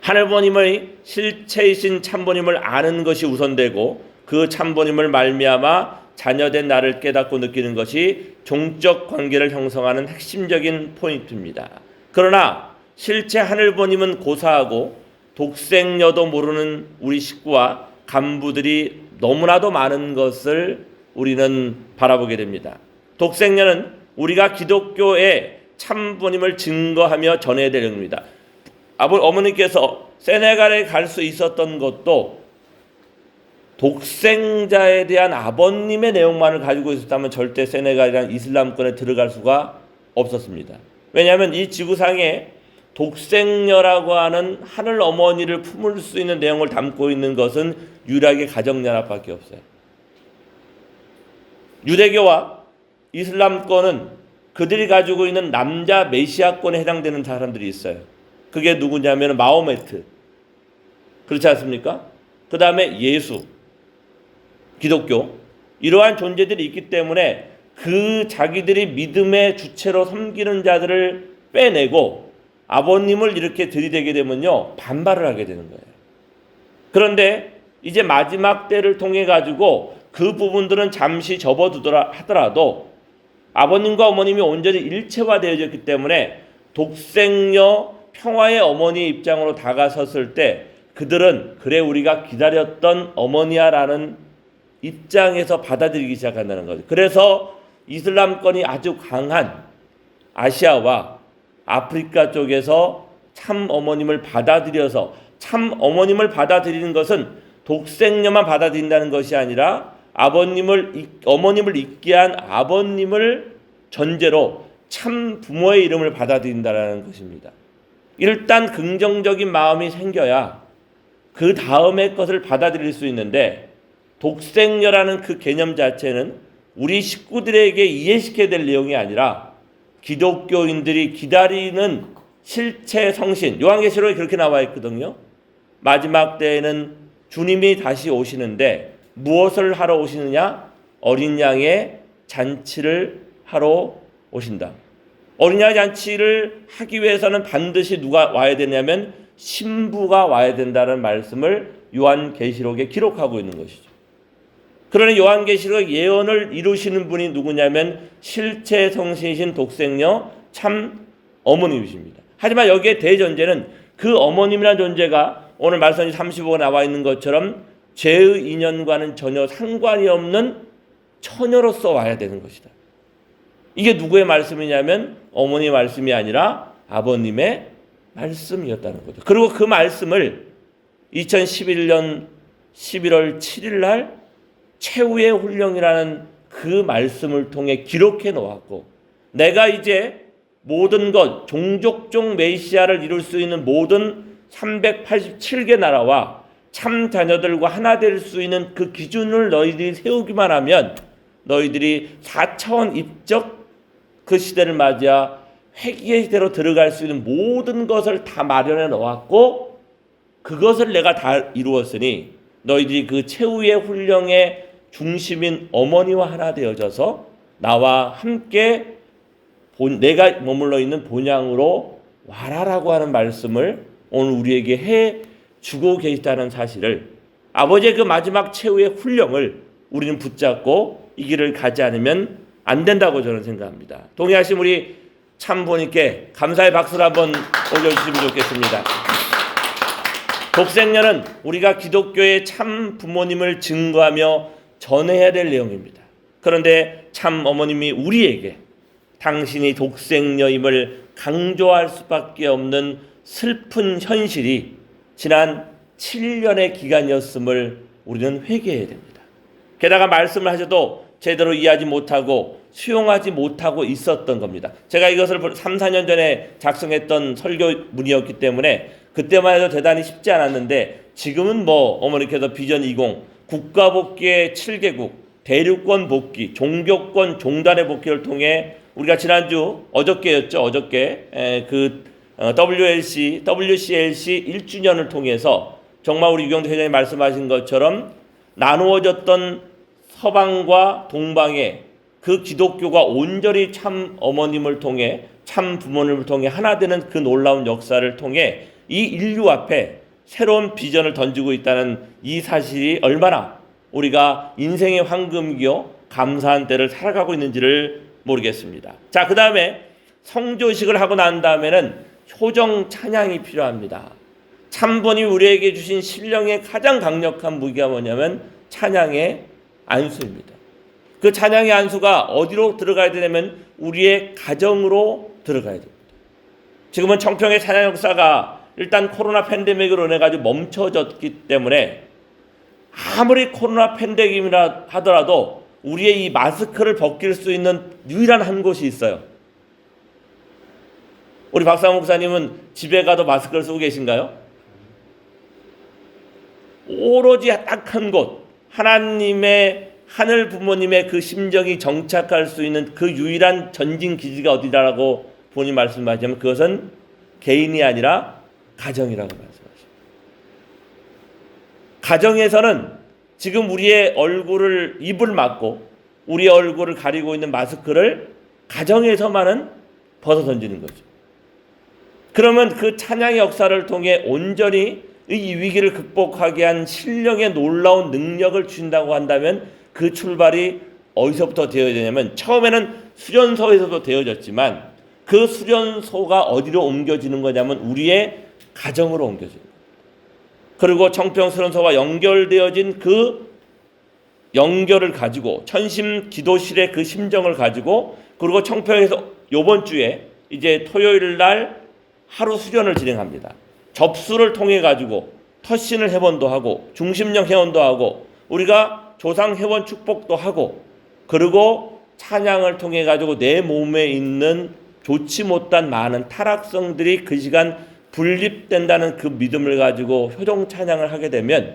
하늘 부모님의 실체이신 참부님을 아는 것이 우선되고, 그 참부님을 말미암아 자녀된 나를 깨닫고 느끼는 것이 종적 관계를 형성하는 핵심적인 포인트입니다. 그러나 실제 하늘 부모님은 고사하고 독생녀도 모르는 우리 식구와 간부들이 너무나도 많은 것을 우리는 바라보게 됩니다. 독생녀는 우리가 기독교의 참부님을 증거하며 전해야 되는 겁니다. 어머니께서 세네갈에 갈 수 있었던 것도 독생자에 대한 아버님의 내용만을 가지고 있었다면 절대 세네갈이란 이슬람권에 들어갈 수가 없었습니다. 왜냐하면 이 지구상에 독생녀라고 하는 하늘 어머니를 품을 수 있는 내용을 담고 있는 것은 유일하게 가정연합밖에 없어요. 유대교와 이슬람권은 그들이 가지고 있는 남자 메시아권에 해당되는 사람들이 있어요. 그게 누구냐면 마호메트, 그렇지 않습니까? 그 다음에 예수, 기독교, 이러한 존재들이 있기 때문에 그 자기들이 믿음의 주체로 섬기는 자들을 빼내고 아버님을 이렇게 들이대게 되면요, 반발을 하게 되는 거예요. 그런데 이제 마지막 때를 통해 가지고 그 부분들은 잠시 접어두더라 하더라도 아버님과 어머님이 온전히 일체화되어졌기 때문에 독생녀 평화의 어머니 입장으로 다가섰을 때 그들은 그래 우리가 기다렸던 어머니야라는 입장에서 받아들이기 시작한다는 거죠. 그래서 이슬람권이 아주 강한 아시아와 아프리카 쪽에서 참 어머님을 받아들여서, 참 어머님을 받아들이는 것은 독생녀만 받아들인다는 것이 아니라 어머님을 있게 한 아버님을 전제로 참 부모의 이름을 받아들인다는 것입니다. 일단 긍정적인 마음이 생겨야 그 다음의 것을 받아들일 수 있는데, 독생녀라는 그 개념 자체는 우리 식구들에게 이해시켜야 될 내용이 아니라 기독교인들이 기다리는 실체 성신, 요한계시록에 그렇게 나와 있거든요. 마지막 때에는 주님이 다시 오시는데 무엇을 하러 오시느냐? 어린 양의 잔치를 하러 오신다. 어린 양의 잔치를 하기 위해서는 반드시 누가 와야 되냐면 신부가 와야 된다는 말씀을 요한계시록에 기록하고 있는 것이죠. 그러니 요한계시록 예언을 이루시는 분이 누구냐면 실체 성신이신 독생녀 참 어머님이십니다. 하지만 여기에 대전제는 그 어머님이라는 존재가 오늘 말씀이 35가 나와 있는 것처럼 죄의 인연과는 전혀 상관이 없는 처녀로서 와야 되는 것이다. 이게 누구의 말씀이냐면 어머니 말씀이 아니라 아버님의 말씀이었다는 거죠. 그리고 그 말씀을 2011년 11월 7일 날 최후의 훈령이라는 그 말씀을 통해 기록해 놓았고, 내가 이제 모든 것, 종족종 메시아를 이룰 수 있는 모든 387개 나라와 참 자녀들과 하나 될 수 있는 그 기준을 너희들이 세우기만 하면 너희들이 4차원 입적 그 시대를 맞이하 회개의 시대로 들어갈 수 있는 모든 것을 다 마련해 놓았고, 그것을 내가 다 이루었으니 너희들이 그 최후의 훈령의 중심인 어머니와 하나 되어져서 나와 함께 내가 머물러 있는 본향으로 와라라고 하는 말씀을 오늘 우리에게 해주고 계시다는 사실을, 아버지의 그 마지막 최후의 훈령을 우리는 붙잡고 이 길을 가지 않으면 안 된다고 저는 생각합니다. 동의하신 우리 참부모님께 감사의 박수를 한번 올려주시면 좋겠습니다. 독생녀는 우리가 기독교의 참 부모님을 증거하며 전해야 될 내용입니다. 그런데 참 어머님이 우리에게 당신이 독생녀임을 강조할 수밖에 없는 슬픈 현실이 지난 7년의 기간이었음을 우리는 회개해야 됩니다. 게다가 말씀을 하셔도 제대로 이해하지 못하고 수용하지 못하고 있었던 겁니다. 제가 이것을 3, 4년 전에 작성했던 설교문이었기 때문에 그때만 해도 대단히 쉽지 않았는데, 지금은 어머니께서 비전 20, 국가복귀의 7개국, 대륙권 복귀, 종교권 종단의 복귀를 통해 우리가 지난주 어저께 WCLC 1주년을 통해서 정말 우리 유경태 회장이 말씀하신 것처럼 나누어졌던 서방과 동방의 그 기독교가 온전히 참 어머님을 통해 참 부모님을 통해 하나 되는 그 놀라운 역사를 통해 이 인류 앞에 새로운 비전을 던지고 있다는 이 사실이 얼마나 우리가 인생의 황금기요 감사한 때를 살아가고 있는지를 모르겠습니다. 자, 그 다음에 성조식을 하고 난 다음에는 효정 찬양이 필요합니다. 참부모님이 우리에게 주신 신령의 가장 강력한 무기가 뭐냐면 찬양의 안수입니다. 그 찬양의 안수가 어디로 들어가야 되냐면 우리의 가정으로 들어가야 됩니다. 지금은 청평의 찬양 역사가 일단 코로나 팬데믹으로 인해 가지고 멈춰졌기 때문에 아무리 코로나 팬데믹이라 하더라도 우리의 이 마스크를 벗길 수 있는 유일한 한 곳이 있어요. 우리 박상호 목사님은 집에 가도 마스크를 쓰고 계신가요? 오로지 딱 한 곳, 하나님의 하늘 부모님의 그 심정이 정착할 수 있는 그 유일한 전진 기지가 어디다라고 본인이 말씀하시면 그것은 개인이 아니라 가정이라고 말씀하십니다. 가정에서는 지금 우리의 얼굴을 입을 막고 우리의 얼굴을 가리고 있는 마스크를 가정에서만은 벗어 던지는 거죠. 그러면 그 찬양의 역사를 통해 온전히 이 위기를 극복하게 한 신령의 놀라운 능력을 주신다고 한다면 그 출발이 어디서부터 되어야 되냐면 처음에는 수련소에서도 되어졌지만 그 수련소가 어디로 옮겨지는 거냐면 우리의 가정으로 옮겨지는 거예요. 그리고 청평 수련소가 연결되어진 그 연결을 가지고 천심 기도실의 그 심정을 가지고 그리고 청평에서 이번 주에 이제 토요일 날 하루 수련을 진행합니다. 접수를 통해 가지고 터신을 회원도 하고 중심령 회원도 하고 우리가 조상 회원 축복도 하고 그리고 찬양을 통해 가지고 내 몸에 있는 좋지 못한 많은 타락성들이 그 시간 분립된다는 그 믿음을 가지고 효종 찬양을 하게 되면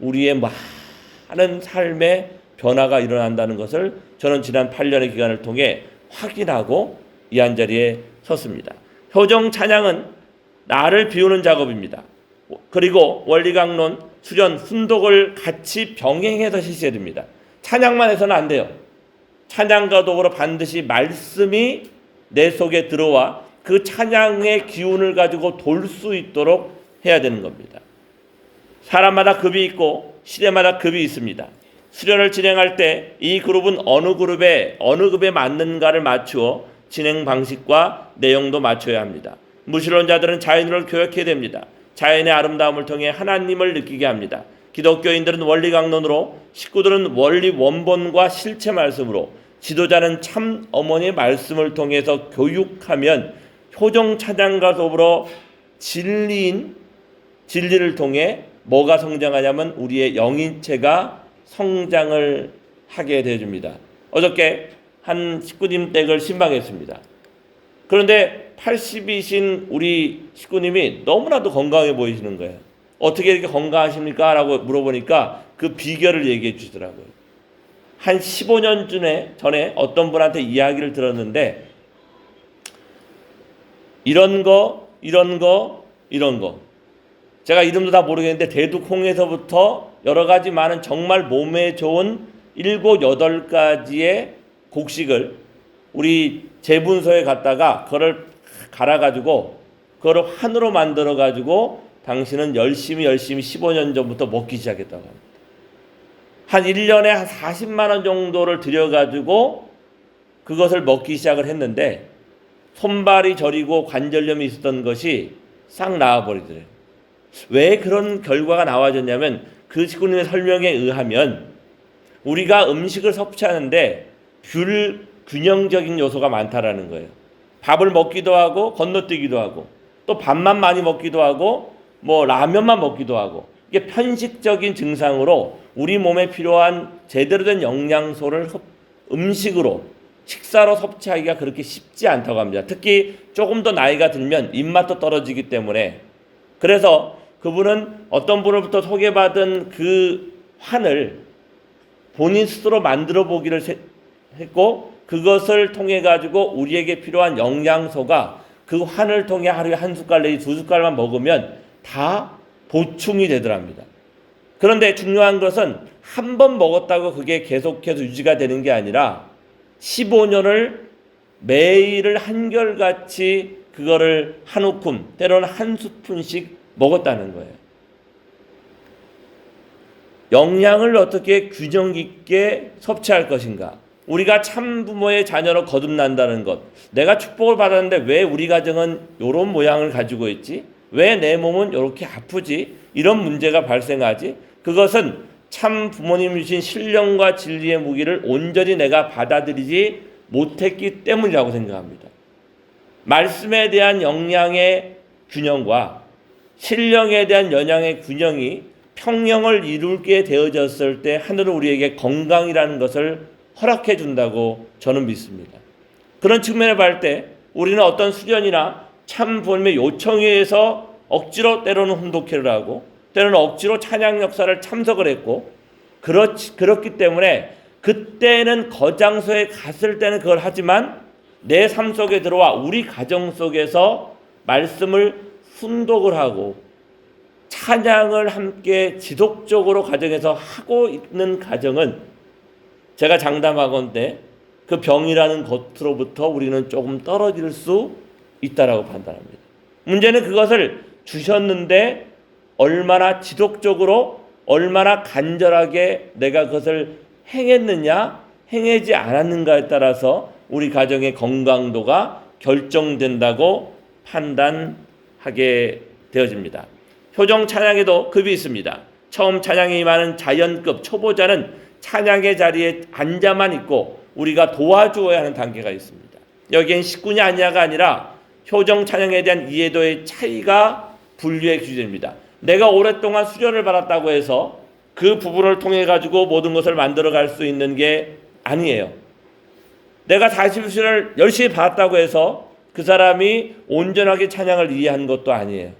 우리의 많은 삶의 변화가 일어난다는 것을 저는 지난 8년의 기간을 통해 확인하고 이 한자리에 섰습니다. 효종 찬양은 나를 비우는 작업입니다. 그리고 원리강론, 수련, 훈독을 같이 병행해서 실시해야 됩니다. 찬양만 해서는 안 돼요. 찬양과 더불어 반드시 말씀이 내 속에 들어와 그 찬양의 기운을 가지고 돌 수 있도록 해야 되는 겁니다. 사람마다 급이 있고 시대마다 급이 있습니다. 수련을 진행할 때 이 그룹은 어느 급에 맞는가를 맞추어 진행 방식과 내용도 맞춰야 합니다. 무신론자들은 자연을 교역해야 됩니다. 자연의 아름다움을 통해 하나님을 느끼게 합니다. 기독교인들은 원리강론으로, 식구들은 원리 원본과 실체 말씀으로, 지도자는 참 어머니의 말씀을 통해서 교육하면 효종 찬양과 더불어 진리를 통해 뭐가 성장하냐면 우리의 영인체가 성장을 하게 되어줍니다. 어저께 한 식구님 댁을 신방했습니다. 그런데 80이신 우리 식구님이 너무나도 건강해 보이시는 거예요. 어떻게 이렇게 건강하십니까? 라고 물어보니까 그 비결을 얘기해 주시더라고요. 한 15년 전에 어떤 분한테 이야기를 들었는데 이런 거 제가 이름도 다 모르겠는데 대두콩에서부터 여러 가지 많은 정말 몸에 좋은 7, 8가지의 곡식을 우리 제분소에 갖다가 그거를 갈아가지고 그거를 환으로 만들어가지고 당신은 열심히 15년 전부터 먹기 시작했다고 합니다. 한 1년에 한 40만 원 정도를 들여가지고 그것을 먹기 시작을 했는데 손발이 저리고 관절염이 있었던 것이 싹 나와버리더래요. 왜 그런 결과가 나와졌냐면 그 식구님의 설명에 의하면 우리가 음식을 섭취하는데 불균형적인 요소가 많다라는 거예요. 밥을 먹기도 하고 건너뛰기도 하고 또 밥만 많이 먹기도 하고 뭐 라면만 먹기도 하고 이게 편식적인 증상으로 우리 몸에 필요한 제대로 된 영양소를 음식으로 식사로 섭취하기가 그렇게 쉽지 않다고 합니다. 특히 조금 더 나이가 들면 입맛도 떨어지기 때문에 그래서 그분은 어떤 분으로부터 소개받은 그 환을 본인 스스로 만들어 보기를 했고 그것을 통해 가지고 우리에게 필요한 영양소가 그 환을 통해 하루에 한 숟갈 내지 2숟갈만 먹으면 다 보충이 되더랍니다. 그런데 중요한 것은 한 번 먹었다고 그게 계속해서 유지가 되는 게 아니라 15년을 매일을 한결같이 그거를 한 움큼 때로는 한 스푼씩 먹었다는 거예요. 영양을 어떻게 균형 있게 섭취할 것인가. 우리가 참 부모의 자녀로 거듭난다는 것. 내가 축복을 받았는데 왜 우리 가정은 이런 모양을 가지고 있지? 왜 내 몸은 이렇게 아프지? 이런 문제가 발생하지? 그것은 참 부모님 주신 신령과 진리의 무기를 온전히 내가 받아들이지 못했기 때문이라고 생각합니다. 말씀에 대한 영양의 균형과 신령에 대한 영양의 균형이 평형을 이루게 되어졌을 때 하늘은 우리에게 건강이라는 것을 허락해 준다고 저는 믿습니다. 그런 측면에 봤을 때 우리는 어떤 수련이나 참 부모님의 요청에 의해서 억지로 때로는 훈독회를 하고 때로는 억지로 찬양 역사를 참석을 했고 그렇기 때문에 그때는 거장소에 갔을 때는 그걸 하지만 내 삶 속에 들어와 우리 가정 속에서 말씀을 훈독을 하고 찬양을 함께 지속적으로 가정에서 하고 있는 가정은 제가 장담하건대 그 병이라는 것으로부터 우리는 조금 떨어질 수 있다라고 판단합니다. 문제는 그것을 주셨는데 얼마나 지속적으로 얼마나 간절하게 내가 그것을 행했느냐 행하지 않았는가에 따라서 우리 가정의 건강도가 결정된다고 판단하게 되어집니다. 효종 찬양에도 급이 있습니다. 처음 찬양에 임하는 자연급 초보자는 찬양의 자리에 앉아만 있고 우리가 도와주어야 하는 단계가 있습니다. 여기엔 식구냐 아니냐가 아니라 효종 찬양에 대한 이해도의 차이가 분류의 기준입니다. 내가 오랫동안 수련을 받았다고 해서 그 부분을 통해 가지고 모든 것을 만들어갈 수 있는 게 아니에요. 내가 40수련을 열심히 받았다고 해서 그 사람이 온전하게 찬양을 이해한 것도 아니에요.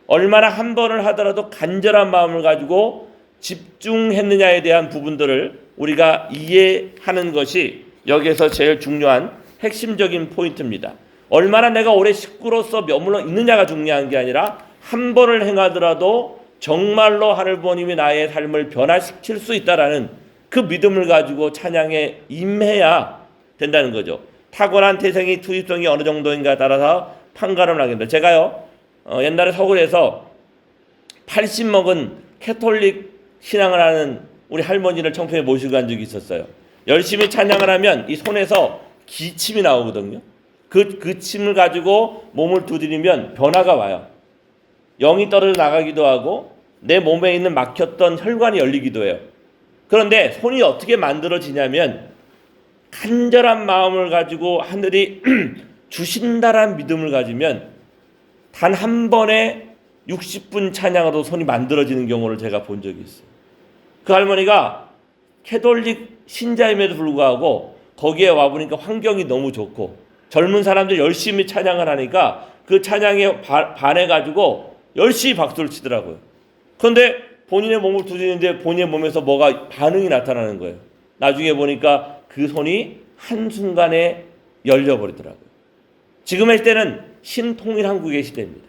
얼마나 한 번을 하더라도 간절한 마음을 가지고 집중했느냐에 대한 부분들을 우리가 이해하는 것이 여기에서 제일 중요한 핵심적인 포인트입니다. 얼마나 내가 오래 식구로서 머물러 있느냐가 중요한 게 아니라 한 번을 행하더라도 정말로 하늘부모님이 나의 삶을 변화시킬 수 있다라는 그 믿음을 가지고 찬양에 임해야 된다는 거죠. 타고난 태생이 투입성이 어느 정도인가에 따라서 판가름을 하게 됩니다. 제가요 옛날에 서울에서 80 먹은 캐톨릭 신앙을 하는 우리 할머니를 청평에 모시고 간 적이 있었어요. 열심히 찬양을 하면 이 손에서 기침이 나오거든요. 그 침을 가지고 몸을 두드리면 변화가 와요. 영이 떨어져 나가기도 하고 내 몸에 있는 막혔던 혈관이 열리기도 해요. 그런데 손이 어떻게 만들어지냐면 간절한 마음을 가지고 하늘이 주신다란 믿음을 가지면 단 한 번에 60분 찬양으로 손이 만들어지는 경우를 제가 본 적이 있어요. 그 할머니가 캐톨릭 신자임에도 불구하고 거기에 와보니까 환경이 너무 좋고 젊은 사람들 열심히 찬양을 하니까 그 찬양에 반해가지고 열심히 박수를 치더라고요. 그런데 본인의 몸을 두드리는데 본인의 몸에서 뭐가 반응이 나타나는 거예요. 나중에 보니까 그 손이 한순간에 열려버리더라고요. 지금의 시대는 신통일한국의 시대입니다.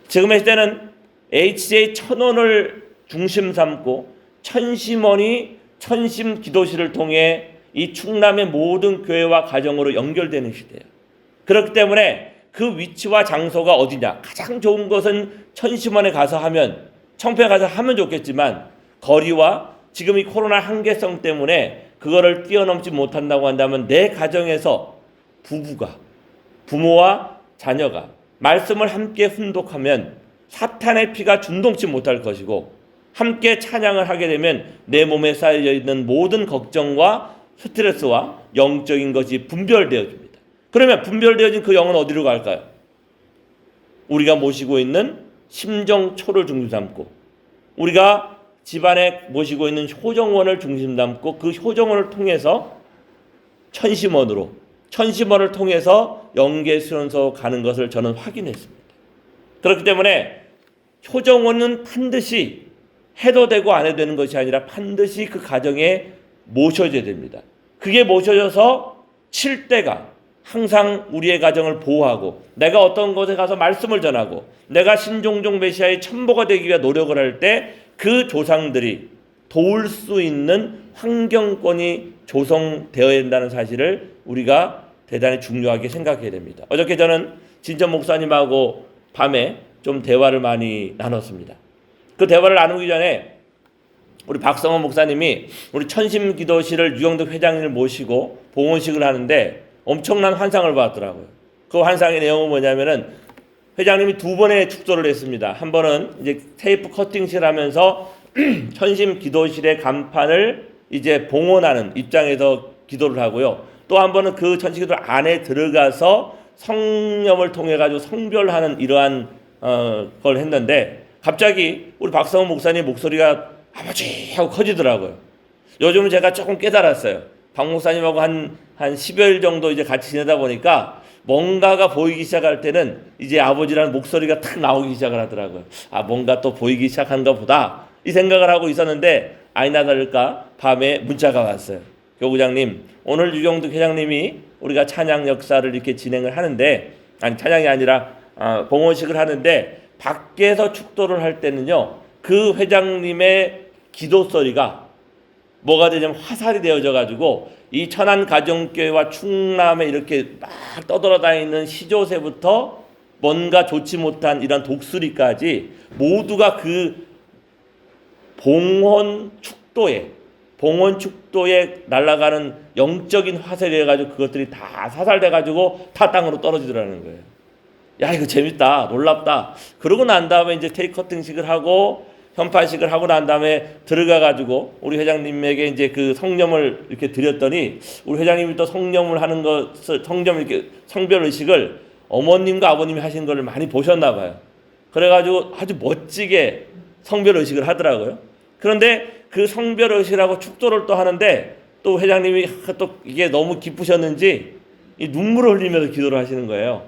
지금의 시대는 HJ1000원을 중심 삼고 천심원이 천심기도실을 통해 이 충남의 모든 교회와 가정으로 연결되는 시대예요. 그렇기 때문에 그 위치와 장소가 어디냐, 가장 좋은 것은 천심원에 가서 하면, 청평에 가서 하면 좋겠지만 거리와 지금 이 코로나 한계성 때문에 그거를 뛰어넘지 못한다고 한다면 내 가정에서 부모와 자녀가 말씀을 함께 훈독하면 사탄의 피가 준동치 못할 것이고, 함께 찬양을 하게 되면 내 몸에 쌓여있는 모든 걱정과 스트레스와 영적인 것이 분별되어집니다. 그러면 분별되어진 그 영은 어디로 갈까요? 우리가 모시고 있는 심정초를 중심 삼고, 우리가 집안에 모시고 있는 효정원을 중심 삼고, 그 효정원을 통해서 천심원을 통해서 영계수련소 가는 것을 저는 확인했습니다. 그렇기 때문에 효정원은 반드시 해도 되고 안 해도 되는 것이 아니라 반드시 그 가정에 모셔져야 됩니다. 그게 모셔져서 칠 때가 항상 우리의 가정을 보호하고, 내가 어떤 곳에 가서 말씀을 전하고, 내가 신종종 메시아의 첨보가 되기 위해 노력을 할 때 그 조상들이 도울 수 있는 환경권이 조성되어야 된다는 사실을 우리가 대단히 중요하게 생각해야 됩니다. 어저께 저는 진천 목사님하고 밤에 좀 대화를 많이 나눴습니다. 그 대화를 나누기 전에 우리 박성원 목사님이 우리 천심기도실을 유영덕 회장님을 모시고 봉헌식을 하는데 엄청난 환상을 봤더라고요. 그 환상의 내용은 뭐냐면은 회장님이 두 번의 축도를 했습니다. 한 번은 이제 테이프 커팅실 하면서 천심기도실의 간판을 이제 봉헌하는 입장에서 기도를 하고요. 또 한 번은 그 천심기도 안에 들어가서 성령을 통해 가지고 성별하는 이러한 걸 했는데, 갑자기 우리 박성원 목사님 목소리가 아버지 하고 커지더라고요. 요즘은 제가 조금 깨달았어요. 박 목사님하고 한 10여일 정도 이제 같이 지내다 보니까 뭔가가 보이기 시작할 때는 이제 아버지라는 목소리가 탁 나오기 시작을 하더라고요. 아, 뭔가 또 보이기 시작한가 보다, 이 생각을 하고 있었는데 아니나 다를까 밤에 문자가 왔어요. 교구장님, 오늘 유경득 회장님이 우리가 찬양 역사를 이렇게 진행을 하는데, 아니 찬양이 아니라 봉헌식을 하는데 밖에서 축도를 할 때는요, 그 회장님의 기도 소리가 뭐가 되냐면 화살이 되어져 가지고 이 천안 가정교회와 충남에 이렇게 막 떠돌아다니는 시조새부터 뭔가 좋지 못한 이런 독수리까지 모두가 그 봉헌 축도에 날아가는 영적인 화살이 돼가지고 그것들이 다 사살돼가지고 다 땅으로 떨어지더라는 거예요. 야, 이거 재밌다, 놀랍다. 그러고 난 다음에 이제 테이크 커팅식을 하고 현판식을 하고 난 다음에 들어가가지고 우리 회장님에게 이제 그 성념을 이렇게 드렸더니, 우리 회장님이 또 성념을 하는 것을, 성념 이렇게 성별 의식을 어머님과 아버님이 하신 걸 많이 보셨나 봐요. 그래가지고 아주 멋지게 성별 의식을 하더라고요. 그런데 그 성별 의식이라고 축도를 또 하는데, 또 회장님이 또 이게 너무 기쁘셨는지 이 눈물을 흘리면서 기도를 하시는 거예요.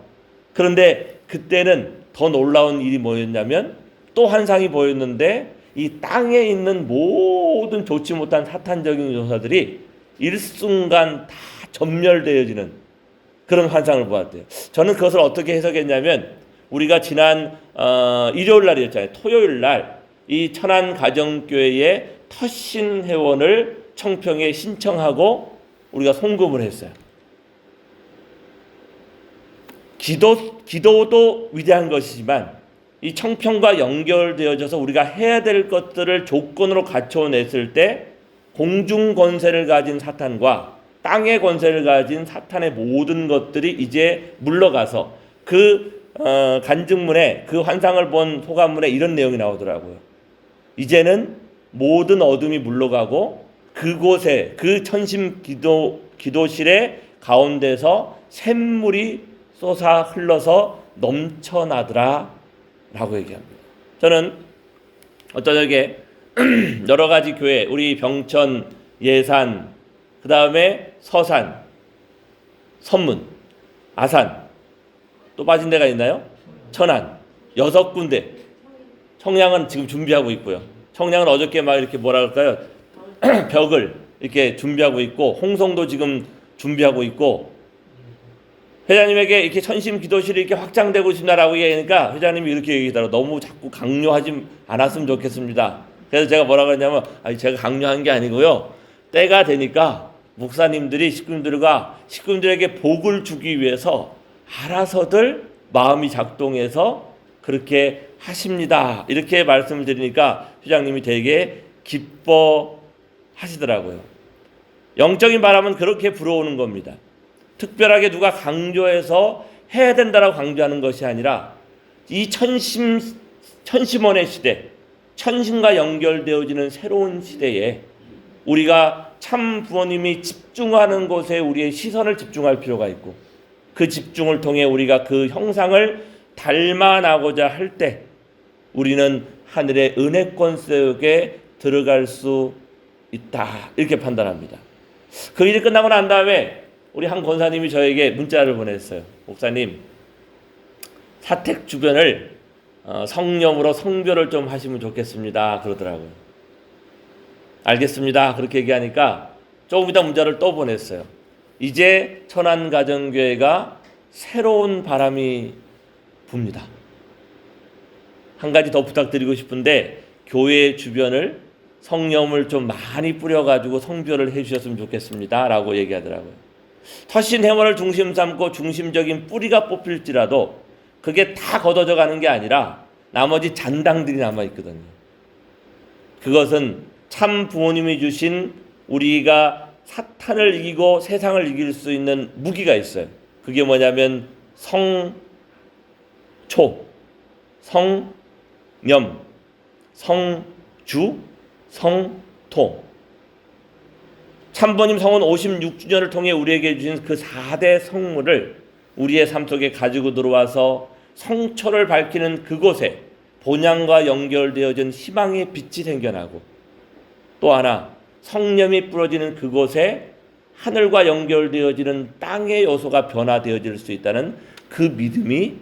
그런데 그때는 더 놀라운 일이 뭐였냐면 또 환상이 보였는데 이 땅에 있는 모든 좋지 못한 사탄적인 요소들이 일순간 다 전멸되어지는 그런 환상을 보았대요. 저는 그것을 어떻게 해석했냐면 우리가 지난 일요일 날이었잖아요. 토요일 날 이 천안가정교회의 터신 회원을 청평에 신청하고 우리가 송금을 했어요. 기도도 위대한 것이지만 이 청평과 연결되어져서 우리가 해야 될 것들을 조건으로 갖춰냈을 때 공중 권세를 가진 사탄과 땅의 권세를 가진 사탄의 모든 것들이 이제 물러가서 그 간증문에 그 환상을 본 소감문에 이런 내용이 나오더라고요. 이제는 모든 어둠이 물러가고 그곳에 그 천심 기도실의 가운데서 샘물이 쏟아 흘러서 넘쳐나더라 라고 얘기합니다. 저는 어쩌게 여러 가지 교회, 우리 병천, 예산, 그 다음에 서산, 선문, 아산, 또 빠진 데가 있나요? 천안, 6군데. 청량은 지금 준비하고 있고요. 청량은 어저께 막 이렇게 뭐라 할까요? 벽을 이렇게 준비하고 있고, 홍성도 지금 준비하고 있고, 회장님에게 이렇게 천심 기도실이 이렇게 확장되고 있습니다라고 얘기하니까 회장님이 이렇게 얘기하더라고요. 너무 자꾸 강요하지 않았으면 좋겠습니다. 그래서 제가 뭐라고 했냐면, 제가 강요한 게 아니고요. 때가 되니까 목사님들이 식구들에게 복을 주기 위해서 알아서들 마음이 작동해서 그렇게 하십니다. 이렇게 말씀을 드리니까 회장님이 되게 기뻐하시더라고요. 영적인 바람은 그렇게 불어오는 겁니다. 특별하게 누가 강조해서 해야 된다라고 강조하는 것이 아니라 이 천심원의 시대, 천신과 연결되어지는 새로운 시대에 우리가 참 부모님이 집중하는 곳에 우리의 시선을 집중할 필요가 있고 그 집중을 통해 우리가 그 형상을 닮아나고자 할 때 우리는 하늘의 은혜권 속에 들어갈 수 있다. 이렇게 판단합니다. 그 일이 끝나고 난 다음에 우리 한 권사님이 저에게 문자를 보냈어요. 목사님, 사택 주변을 성령으로 성별을 좀 하시면 좋겠습니다. 그러더라고요. 알겠습니다. 그렇게 얘기하니까 조금 이따 문자를 또 보냈어요. 이제 천안가정교회가 새로운 바람이 붑니다. 한 가지 더 부탁드리고 싶은데 교회 주변을 성령을 좀 많이 뿌려가지고 성별을 해주셨으면 좋겠습니다. 라고 얘기하더라고요. 터신 회원을 중심 삼고 중심적인 뿌리가 뽑힐지라도 그게 다 걷어져 가는 게 아니라 나머지 잔당들이 남아있거든요. 그것은 참 부모님이 주신 우리가 사탄을 이기고 세상을 이길 수 있는 무기가 있어요. 그게 뭐냐면 성초, 성념, 성주, 성토. 참부모님 성원 56주년을 통해 우리에게 주신 그 4대 성물을 우리의 삶 속에 가지고 들어와서 성초를 밝히는 그곳에 본향과 연결되어진 희망의 빛이 생겨나고 또 하나 성념이 뿌려지는 그곳에 하늘과 연결되어지는 땅의 요소가 변화되어질 수 있다는 그 믿음이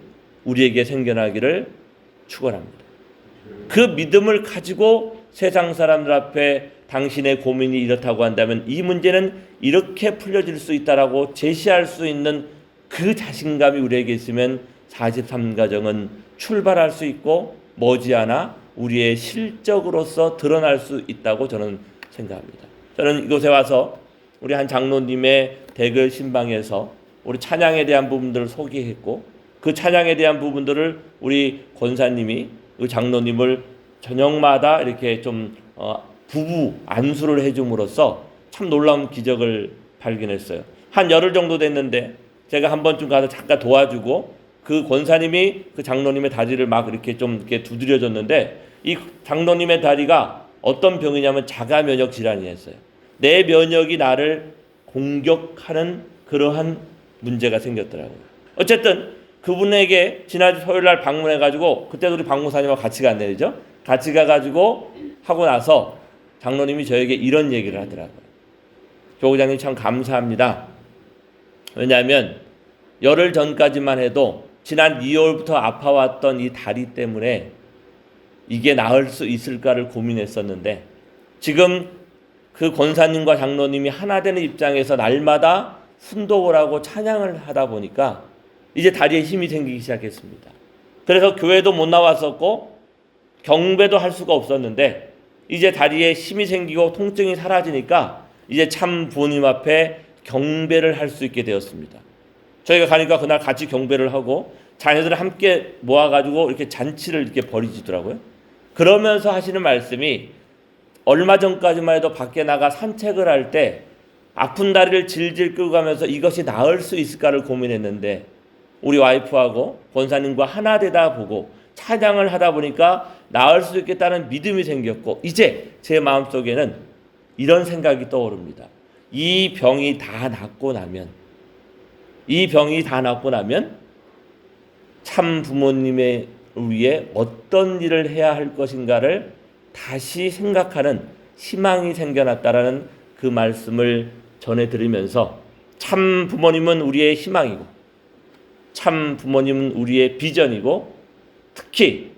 우리에게 생겨나기를 축원합니다. 그 믿음을 가지고 세상 사람들 앞에 당신의 고민이 이렇다고 한다면 이 문제는 이렇게 풀려질 수 있다라고 제시할 수 있는 그 자신감이 우리에게 있으면 43가정은 출발할 수 있고 머지않아 우리의 실적으로서 드러날 수 있다고 저는 생각합니다. 저는 이곳에 와서 우리 한 장로님의 대글 신방에서 우리 찬양에 대한 부분들을 소개했고 그 찬양에 대한 부분들을 우리 권사님이 그 장로님을 저녁마다 이렇게 좀 부부 안수를 해줌으로써 참 놀라운 기적을 발견했어요. 한 열흘 정도 됐는데 제가 한 번쯤 가서 잠깐 도와주고 그 권사님이 그 장로님의 다리를 막 이렇게 좀 이렇게 두드려줬는데 이 장로님의 다리가 어떤 병이냐면 자가 면역 질환이었어요. 내 면역이 나를 공격하는 그러한 문제가 생겼더라고요. 어쨌든 그분에게 지난주 토요일 날 방문해가지고 그때도 우리 박무사님하고 같이 간대죠. 같이 가가지고 하고 나서 장로님이 저에게 이런 얘기를 하더라고요. 교구장님 참 감사합니다. 왜냐하면 열흘 전까지만 해도 지난 2월부터 아파왔던 이 다리 때문에 이게 나을 수 있을까를 고민했었는데, 지금 그 권사님과 장로님이 하나 되는 입장에서 날마다 순독을 하고 찬양을 하다 보니까 이제 다리에 힘이 생기기 시작했습니다. 그래서 교회도 못 나왔었고 경배도 할 수가 없었는데, 이제 다리에 힘이 생기고 통증이 사라지니까 이제 참 부모님 앞에 경배를 할 수 있게 되었습니다. 저희가 가니까 그날 같이 경배를 하고 자녀들을 함께 모아가지고 이렇게 잔치를 이렇게 벌이시더라고요. 그러면서 하시는 말씀이, 얼마 전까지만 해도 밖에 나가 산책을 할 때 아픈 다리를 질질 끌고 가면서 이것이 나을 수 있을까를 고민했는데, 우리 와이프하고 권사님과 하나 되다 보고 찬양을 하다 보니까 나을 수 있겠다는 믿음이 생겼고, 이제 제 마음속에는 이런 생각이 떠오릅니다. 이 병이 다 낫고 나면 참 부모님의 위해 어떤 일을 해야 할 것인가를 다시 생각하는 희망이 생겨났다라는 그 말씀을 전해드리면서, 참 부모님은 우리의 희망이고 참 부모님은 우리의 비전이고, 특히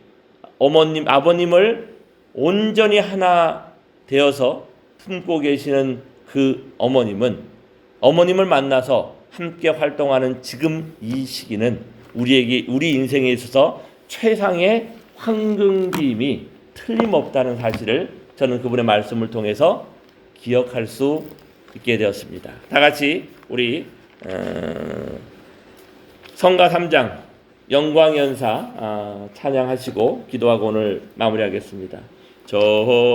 어머님, 아버님을 온전히 하나 되어서 품고 계시는 그 어머님을 만나서 함께 활동하는 지금 이 시기는 우리 인생에 있어서 최상의 황금기임이 틀림없다는 사실을 저는 그분의 말씀을 통해서 기억할 수 있게 되었습니다. 다 같이 우리 성가 3장 영광연사 찬양하시고 기도하고 오늘 마무리하겠습니다. 저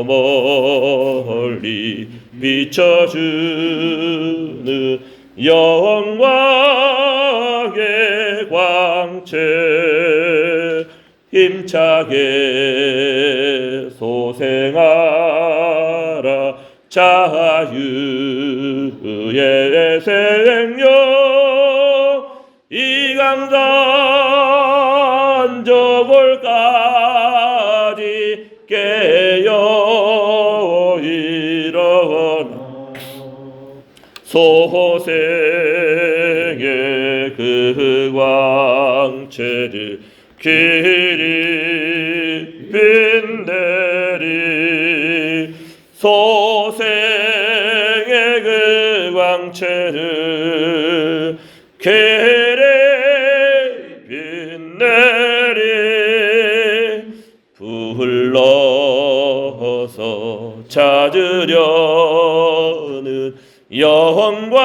멀리 비춰주는 영광의 광채, 힘차게 소생하라 자유의 생명, 이 강산 저골까지 깨어 일어나 소생의 그 광채를 길이 빛내리, 소생의 그 광채를 길이 빛내리, 불러서 찾으려는 영광의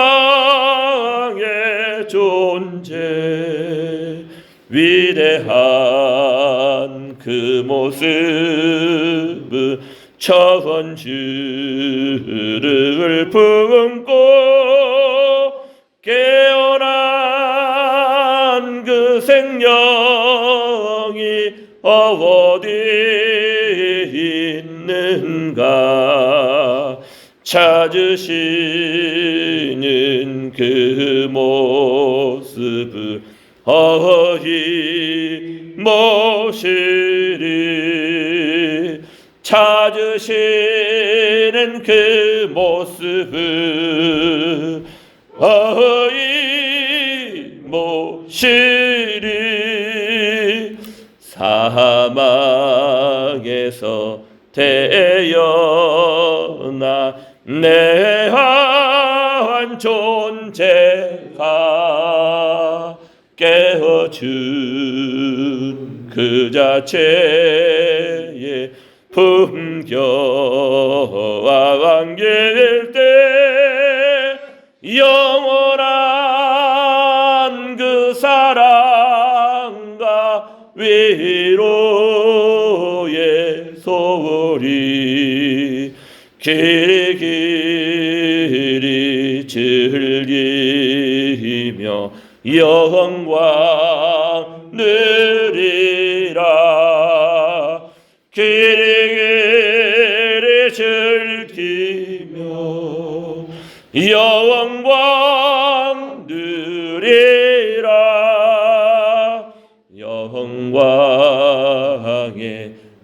존재, 위대한 그 모습은 천주를 품고 깨어난 그 생명이 어디 있는가, 찾으시는 그 모습을 어디 모시리, 찾으시는 그 모습을 어디 모시리, 사망에서 태어나 내 한 존재가 깨어준 그 자체의 품격 안길 때, 영원한 그 사랑과 위로의 소리 길이 즐기며 영광 누리라, 길이 즐기며 영광 누리라, 영광에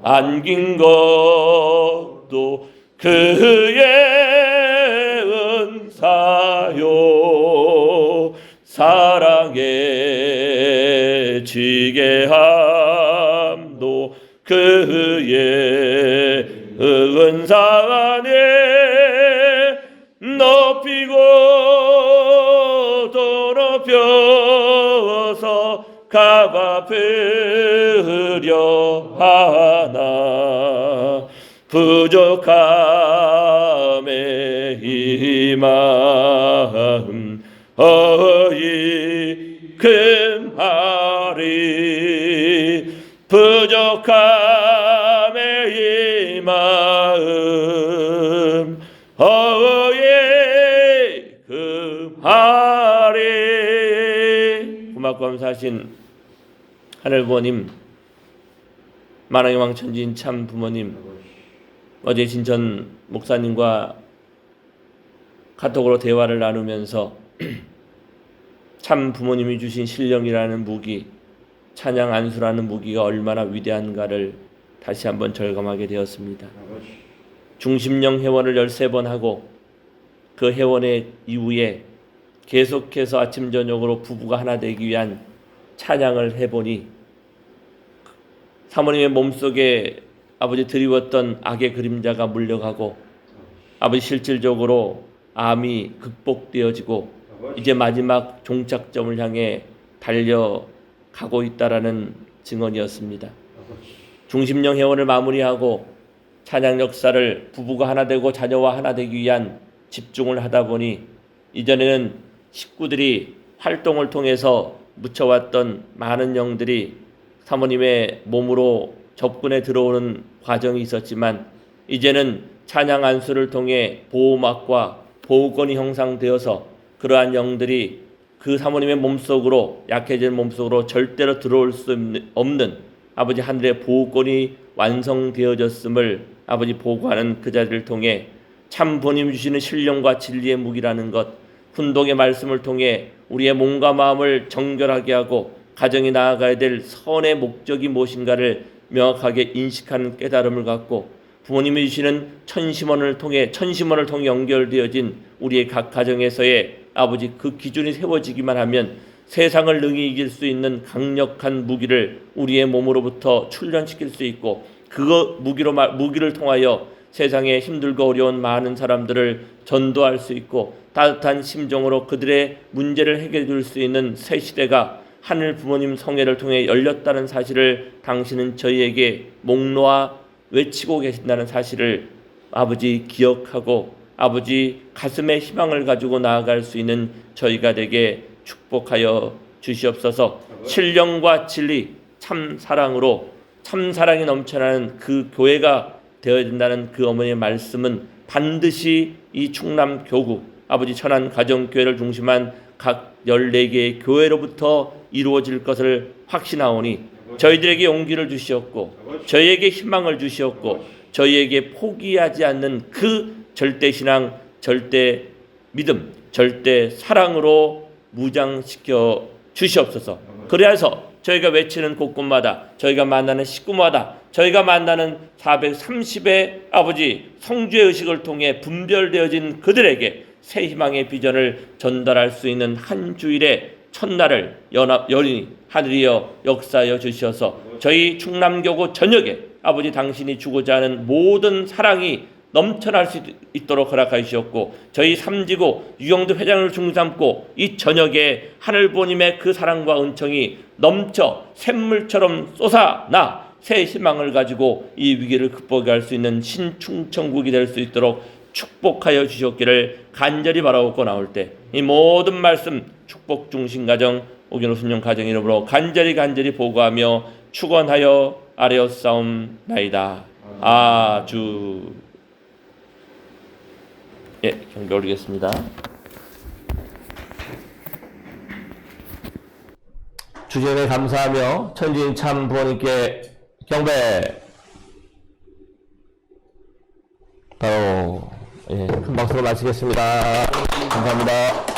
안긴 것도 그의 은사요, 사랑의 지게 함도 그의 은사 안에 높이고 또 높여서 갚으려 하나 부족함에 이 마음 어이 금하리 부족함에 이 마음 어이 금하리. 고맙고 감사하신 하늘 부모님, 만왕의 왕 천지인 참 부모님, 어제 진천 목사님과 카톡으로 대화를 나누면서 참 부모님이 주신 신령이라는 무기, 찬양 안수라는 무기가 얼마나 위대한가를 다시 한번 절감하게 되었습니다. 중심령 회원을 13번 하고 그 회원의 이후에 계속해서 아침 저녁으로 부부가 하나 되기 위한 찬양을 해보니 사모님의 몸속에 아버지 드리웠던 악의 그림자가 물려가고 아버지 실질적으로 암이 극복되어지고 이제 마지막 종착점을 향해 달려가고 있다라는 증언이었습니다. 중심령 회원을 마무리하고 찬양 역사를 부부가 하나 되고 자녀와 하나 되기 위한 집중을 하다 보니 이전에는 식구들이 활동을 통해서 묻혀왔던 많은 영들이 사모님의 몸으로 접근해 들어오는 과정이 있었지만 이제는 찬양 안수를 통해 보호막과 보호권이 형성되어서 그러한 영들이 그 사모님의 몸속으로 약해진 몸속으로 절대로 들어올 수 없는 아버지 하늘의 보호권이 완성되어졌음을 아버지 보고하는 그 자리를 통해 참 부모님 주시는 신령과 진리의 무기라는 것, 훈독의 말씀을 통해 우리의 몸과 마음을 정결하게 하고 가정이 나아가야 될 선의 목적이 무엇인가를 명확하게 인식하는 깨달음을 갖고 부모님이 주시는 천심원을 통해 연결되어진 우리의 각 가정에서의 아버지 그 기준이 세워지기만 하면 세상을 능히 이길 수 있는 강력한 무기를 우리의 몸으로부터 출현시킬 수 있고 그 무기를 통하여 세상에 힘들고 어려운 많은 사람들을 전도할 수 있고 따뜻한 심정으로 그들의 문제를 해결해 줄 수 있는 새 시대가 하늘 부모님 성회를 통해 열렸다는 사실을 당신은 저희에게 목놓아 외치고 계신다는 사실을 아버지 기억하고 아버지 가슴에 희망을 가지고 나아갈 수 있는 저희가 되게 축복하여 주시옵소서. 신령과 진리 참 사랑으로 참 사랑이 넘쳐나는 그 교회가 되어야 된다는 그 어머니의 말씀은 반드시 이 충남 교구 아버지 천안 가정교회를 중심한 각 14개의 교회로부터 이루어질 것을 확신하오니 저희들에게 용기를 주시었고 저희에게 희망을 주시었고 저희에게 포기하지 않는 그 절대 신앙, 절대 믿음, 절대 사랑으로 무장시켜 주시옵소서. 그래서 저희가 외치는 곳곳마다 저희가 만나는 식구마다 저희가 만나는 430의 아버지 성주의 의식을 통해 분별되어진 그들에게 새 희망의 비전을 전달할 수 있는 한 주일의 첫날을 연히 하늘이여 역사하여 주시어서 저희 충남교구 전역에 아버지 당신이 주고자 하는 모든 사랑이 넘쳐날 수 있도록 허락하여 주셨고 저희 삼지구 유영도 회장을 중삼고 이 저녁에 하늘부모님의 그 사랑과 은총이 넘쳐 샘물처럼 쏟아나 새 희망을 가지고 이 위기를 극복할 수 있는 신충천국이 될 수 있도록 축복하여 주셨기를 간절히 바라옵고 나올 때 이 모든 말씀 축복 중심 가정 오기노 순종 가정 이름으로 간절히 보고하며 축원하여 아뢰옵사옵나이다. 아주 경배 올리겠습니다. 주제에 감사하며 천지인 참 부모님께 경배. 바로 큰 박수로 마치겠습니다. 감사합니다.